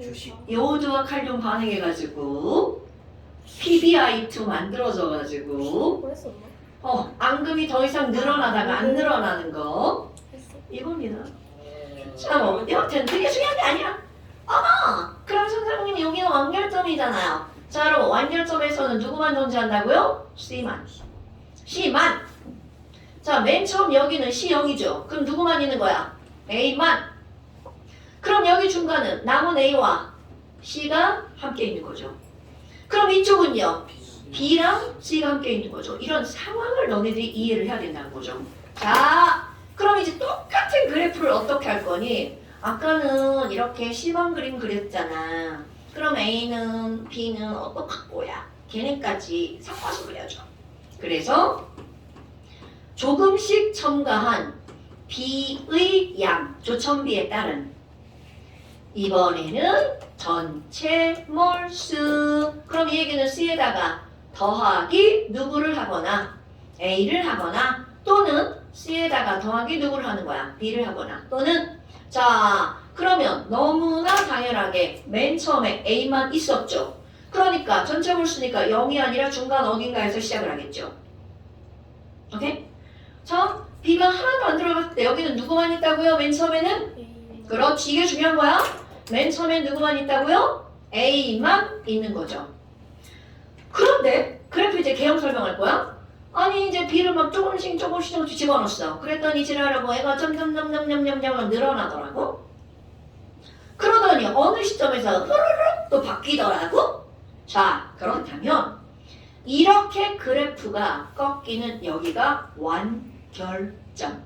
주식. 요오드와 칼륨 반응해가지고 PbI2 만들어져가지고 그랬었나? 앙금이 더 이상 늘어나다가 안 늘어나는 거 했어. 이겁니다. 자, 뭐 여하튼 그게 중요한 게 아니야. 어머! 그럼 선생님 여기는 완결점이잖아요. 자, 여러분 완결점에서는 누구만 존재한다고요? C만. C만. 자, 맨 처음 여기는 C0이죠. 그럼 누구만 있는 거야? A만. 그럼 여기 중간은 남은 A와 C가 함께 있는 거죠. 그럼 이쪽은요? B랑 C가 함께 있는 거죠. 이런 상황을 너네들이 이해를 해야 된다는 거죠. 자, 그럼 이제 똑같은 그래프를 어떻게 할 거니? 아까는 이렇게 심한 그림 그렸잖아. 그럼 A는 B는 어떡할 거야? 걔네까지 섞어서 그려줘. 그래서 조금씩 첨가한 B의 양, 조첨비에 따른 이번에는 전체 몰수. 그럼 이 얘기는 C에다가 더하기 누구를 하거나 A를 하거나 또는 C에다가 더하기 누구를 하는 거야? B를 하거나 또는 자, 그러면 너무나 당연하게 맨 처음에 A만 있었죠. 그러니까 전체 몰수니까 0이 아니라 중간 어딘가에서 시작을 하겠죠. 오케이? 자, B가 하나도 안 들어갔을 때 여기는 누구만 있다고요? 맨 처음에는? A. 그렇지, 이게 중요한 거야. 맨 처음엔 누구만 있다고요? A만 있는 거죠. 그런데 그래프 이제 개형 설명할 거야? 아니 이제 B를 막 조금씩 집어넣었어. 그랬더니 지랄하고 애가 점점점점점점점 늘어나더라고. 그러더니 어느 시점에서 흐르륵 또 바뀌더라고. 자, 그렇다면 이렇게 그래프가 꺾이는 여기가 완결점.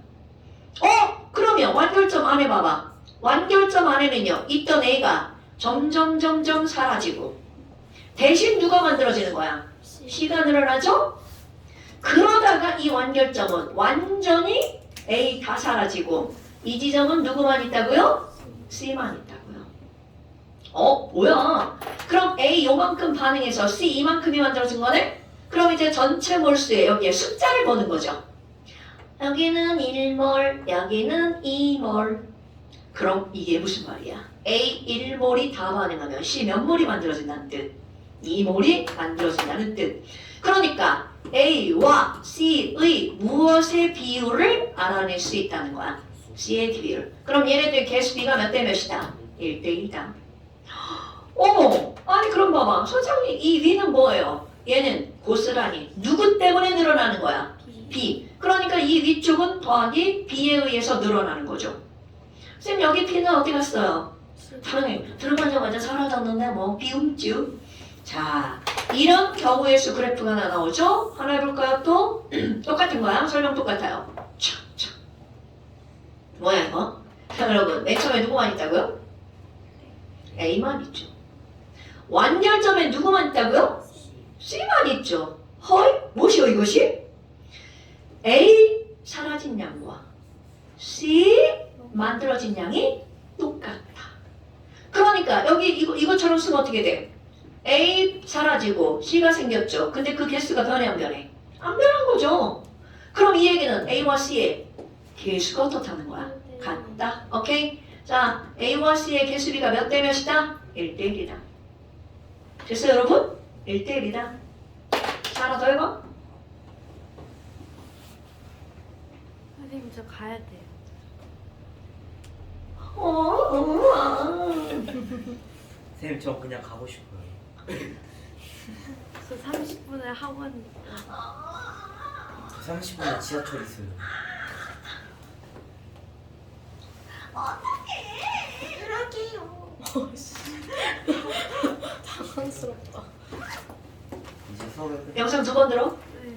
그러면 완결점 안에 봐봐. 완결점 안에는요, 있던 A가 점점 사라지고 대신 누가 만들어지는 거야? C가 늘어나죠? 그러다가 이 완결점은 완전히 A 다 사라지고 이 지점은 누구만 있다고요? C만 있다고요. 뭐야? 그럼 A 요만큼 반응해서 C 이만큼이 만들어진 거네? 그럼 이제 전체 몰수에 여기에 숫자를 보는 거죠. 여기는 1몰, 여기는 2몰. 그럼 이게 무슨 말이야? A 1몰이 다 반응하면 C 몇 몰이 만들어진다는 뜻? 2몰이 만들어진다는 뜻. 그러니까 A와 C의 무엇의 비율을 알아낼 수 있다는 거야. C의 비율. 그럼 얘네들 개수 B가 몇 대 몇이다? 1대 1이다. 어머! 아니 그럼 봐봐. 선생님 이 V는 뭐예요? 얘는 고스란히 누구 때문에 늘어나는 거야? B. 그러니까 이 위쪽은 더하기 B에 의해서 늘어나는 거죠. 선생님 여기 P는 어디 갔어요? 당연히 들어가자마자 사라졌는데 뭐 비움주. 자, 이런 경우의 수 그래프가 하나 나오죠? 하나 해볼까요 또? 똑같은 거야. 설명 똑같아요. 촥촥. 뭐야 이거? 자 여러분 맨 처음에 누구만 있다고요? A만 있죠. 완결점에 누구만 있다고요? C만 있죠. 헐? 무엇이요 이것이? A 사라진 양과 C 만들어진 양이 똑같다. 그러니까 여기 이것처럼 쓰면 어떻게 돼? A 사라지고 C가 생겼죠. 근데 그 개수가 변해 안 변해? 안 변한 거죠. 그럼 이 얘기는 A와 C의 개수가 어떻다는 거야? 같다. 오케이? 자, A와 C의 개수비가 몇 대 몇이다? 1대 1이다. 됐어요 여러분? 1대 1이다. 자, 하나 더 해봐. 선생님 저 가야 돼요. 선생님 저 그냥 가고 싶어요. 저 30분에 학원. 저 30분에 지하철 있어요. 당황스럽다. 이제 수업을 끝. 영상 두 번 들어. 네.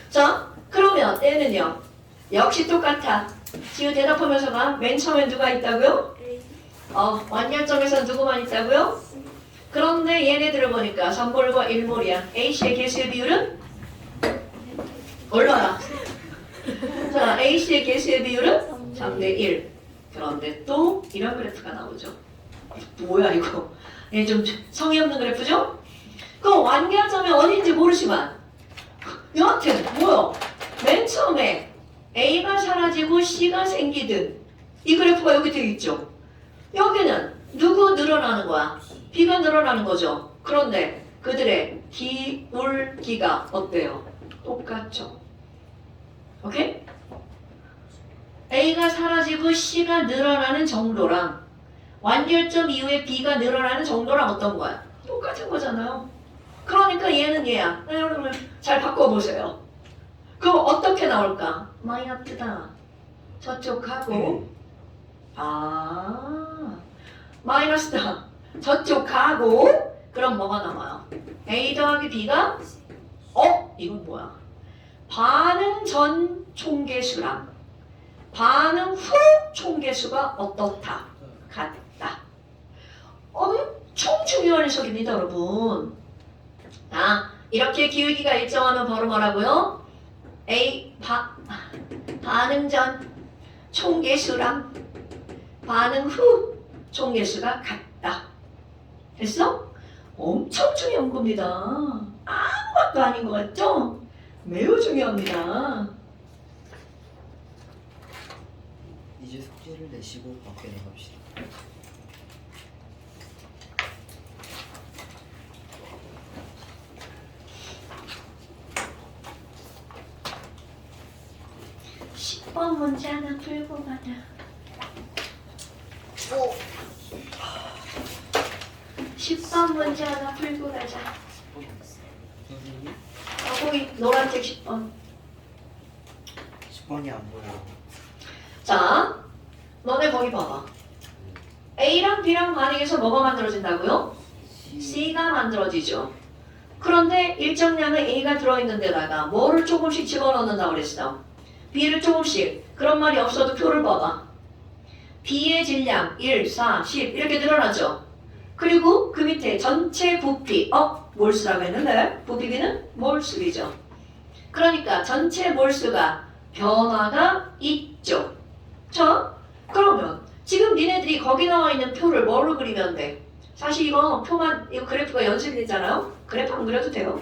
자, 그러면 얘는요. 역시 똑같아. 지우 대답하면서 가. 맨 처음에 누가 있다고요? A. 완결점에서 누구만 있다고요? 그런데 얘네들을 보니까 3몰과 1몰이야. A씨의 개수의 비율은? 올라라. 자, A씨의 개수의 비율은? 3대 1. 그런데 또 이런 그래프가 나오죠. 뭐야 이거? 얘 좀 성의 없는 그래프죠? 그럼 완결점이 어딘지 모르지만 여하튼 뭐야? 맨 처음에 A가 사라지고 C가 생기든 이 그래프가 여기 되어 있죠. 여기는 누구 늘어나는 거야? B가 늘어나는 거죠. 그런데 그들의 기울기가 어때요? 똑같죠. 오케이? A가 사라지고 C가 늘어나는 정도랑 완결점 이후에 B가 늘어나는 정도랑 어떤 거야? 똑같은 거잖아요. 그러니까 얘는 얘야. 여러분 잘 바꿔보세요. 그럼 어떻게 나올까? 마이너스다. 저쪽 가고 마이너스다. 저쪽 가고 그럼 뭐가 남아요? A 더하기 B가 이건 뭐야? 반응 전 총계수랑 반응 후 총계수가 어떻다? 같다. 엄청 중요한 해석입니다 여러분. 이렇게 기울기가 일정하면 바로 뭐라고요? 반응 전 총계수랑 반응 후 총계수가 같다. 됐어? 엄청 중요한 겁니다. 아무것도 아닌 것 같죠? 매우 중요합니다. 이제 숙제를 내시고 밖에 나갑시다. 문제 하나 풀고 가자. 10번 문제 하나 풀고 가자. 선생님? 거기 노란색 10번. 10번이 안 보여. 자, 너네 거기 봐봐. A랑 B랑 반응해서 뭐가 만들어진다고요? C가 만들어지죠. 그런데 일정량의 A가 들어있는 데다가 뭐를 조금씩 집어넣는다고 그랬어? B를 조금씩. 그런 말이 없어도 표를 봐봐. B의 질량 1, 4, 10 이렇게 늘어나죠. 그리고 그 밑에 전체 부피, 몰수라고 했는데 부피비는 몰수비죠. 그러니까 전체 몰수가 변화가 있죠. 자, 그러면 지금 니네들이 거기 나와 있는 표를 뭐로 그리면 돼? 사실 이거 표만, 이거 그래프가 연습이 되잖아요. 그래프 안 그려도 돼요.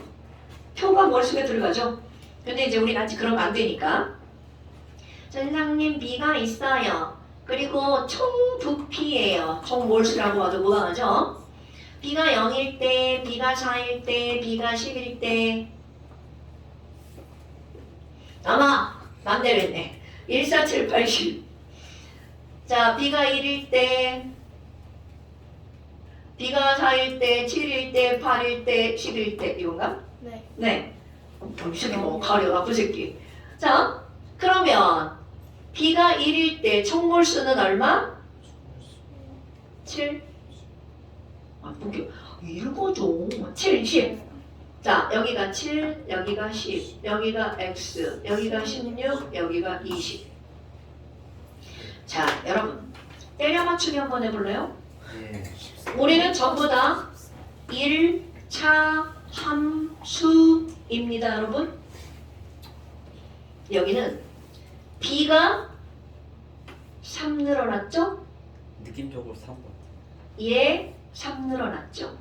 표가 머릿속에 들어가죠. 근데 이제 우리는 아직 그런 거 안 되니까. 전상님 B가 있어요. 그리고 총 부피예요. 총 몰수라고 봐도 무방하죠. B가 0일 때, B가 4일 때, B가 10일 때. 아마 맘대로 했네. 1, 4, 7, 8, 10. 자, B가 1일 때, B가 4일 때, 7일 때, 8일 때, 10일 때 이건가? 네. 네. 이 새끼 뭐 가려 나쁜 새끼. 자, 그러면 B가 1일 때 총몰수는 얼마? 7. 아, 뭐게 읽어줘. 7, 10. 자, 여기가 7, 여기가 10, 여기가 X, 여기가 16, 여기가 20. 자, 여러분 때려 맞추기 한번 해볼래요? 예. 우리는 전부 다 1차 함수입니다, 여러분. 여기는 B가 3 늘어났죠? 느낌적으로 3번. 얘 3 늘어났죠?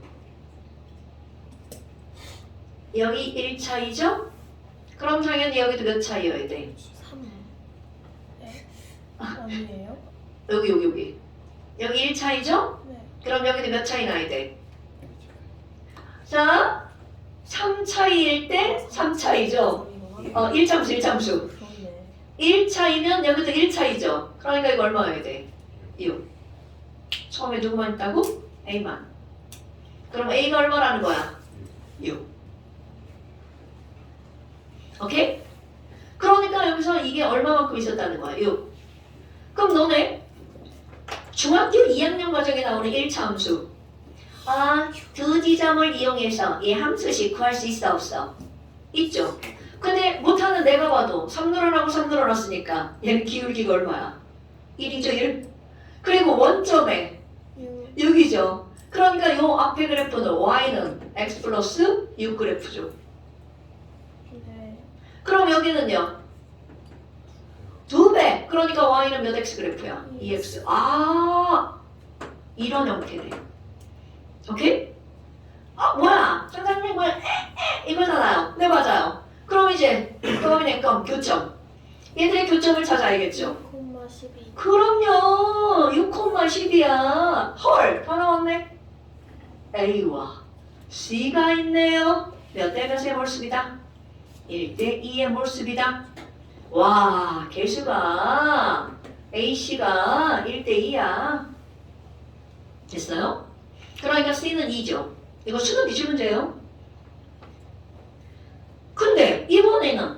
여기 1차이죠? 그럼 당연히 여기도 몇 차이여야 돼? 3. 네. 아니에요? 여기. 여기 1차이죠? 네. 그럼 여기도 몇 차이 나야 돼? 자, 3차이일 때 3차이죠? 1참수. 그렇네. 1차이면 여기도 1차이죠? 그러니까 이거 얼마여야 돼? 6. 처음에 누구만 있다고? A만. 그럼 A가 얼마라는 거야? 6. 오케이? 그러니까 여기서 이게 얼마만큼 있었다는 거야? 6. 그럼 너네 중학교 2학년 과정에 나오는 1차 함수. 두 지점을 이용해서 이 함수식 구할 수 있어 없어? 있죠. 근데 못하는 내가 봐도 3 늘어나고 3 늘어났으니까 얘는 기울기가 얼마야? 1이죠 1. 그리고 원점에 6이죠. 그러니까 요 앞에 그래프는 y는 x 플러스 6 그래프죠. 네. 그럼 여기는요? 2배. 그러니까 y는 몇 x 그래프야? 2x. 이런 형태네. 오케이? 뭐야? 선생님 뭐야? 이거잖아요. 네, 맞아요. 그럼 이제 그럼 교점. 얘들의 교점을 찾아야겠죠. 12. 그럼요. 6,10이야. 헐, 다 나왔네. A와 C가 있네요. 몇 대 몇의 몰수비다? 1대 2의 몰수비다. 와, 개수가 AC가 1대 2야. 됐어요? 그러니까 C는 2죠. 이거 수능 기출 문제예요. 근데 이번에는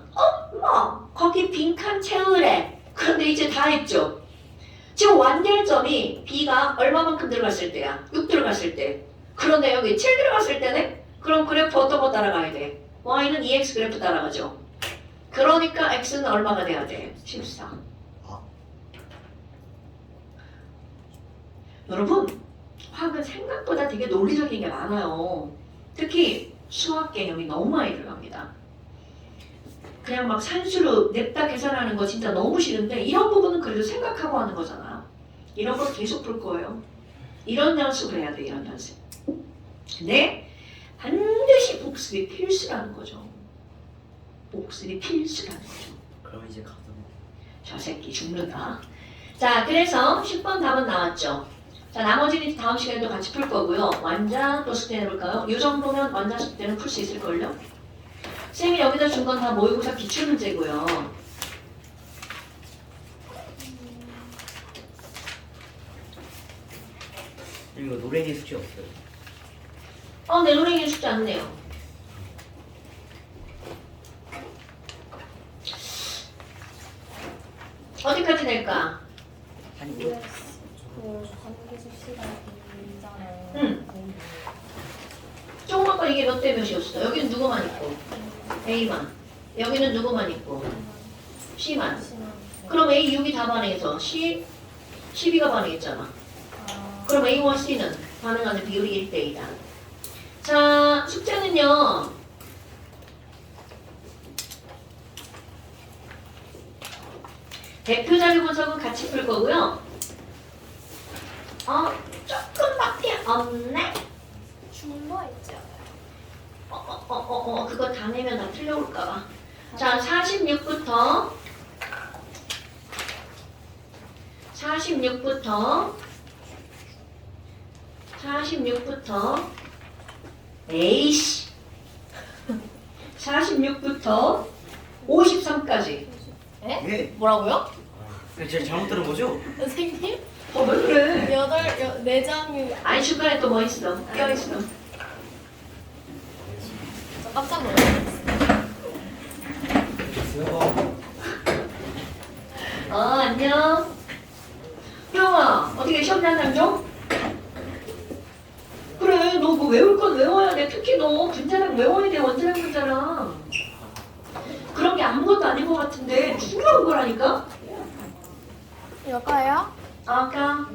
거기 빈칸 채우래. 그런데 이제 다 했죠. 지금 완결점이 B가 얼마만큼 들어갔을 때야? 6 들어갔을 때. 그런데 여기 7 들어갔을 때네? 그럼 그래프 어떤 거 따라가야 돼? Y는 2x 그래프 따라가죠. 그러니까 X는 얼마가 돼야 돼? 14. 여러분, 화학은 생각보다 되게 논리적인 게 많아요. 특히 수학 개념이 너무 많이 들어갑니다. 그냥 막 산수로 냅다 계산하는 거 진짜 너무 싫은데 이런 부분은 그래도 생각하고 하는 거잖아. 이런 거 계속 풀 거예요. 이런 연습을 해야 돼, 이런 연습. 근데 반드시 복습이 필수라는 거죠. 복습이 필수라는 거죠. 그럼 이제 가서 저 새끼 죽는다. 자, 그래서 10번 답은 나왔죠. 자, 나머지는 다음 시간에도 같이 풀 거고요. 완자 또 숙제 해볼까요? 이 정도면 완자 숙제는 풀 수 있을걸요? 쌤이 여기다 준 건 다 모의고사 기출문제고요. 이거 노랭이 숙제 없어요. 내 노랭이 숙제 안 내요. 어디까지 낼까? 아니 그 관계식 시간이 있잖아요. 응. 조금 아까 이게 몇 대 몇이었어? 여기는 누구만 있고 A만. 여기는 누구만 있고 C만. 그럼 A 6이 다 반응해서 C 12가 반응했잖아. 그럼 A와 C는 반응하는 비율이 1대2다. 자, 숙제는요. 대표 자료 분석은 같이 풀 거고요. 조금밖에 없네? 중도 있지 않아요? 그거 다 내면 다 틀려올까봐. 자, 46부터 46부터 에이씨 46부터 53까지. 예? 뭐라고요? 제가 잘못 들은 거죠? 선생님? 왜 그래? 4장이 아니 중간에 또 뭐 있어? 껴있어. 저 깜짝 놀랐어요. 안녕. 형아, 어떻게 시험 잘 당겨? 그래, 너 뭐 외울 건 외워야 돼. 특히 너 분자랑 외워야 돼. 원자랑 분자랑. 그런 게 아무것도 아닌 것 같은데 중요한 거라니까? 이거요? 아까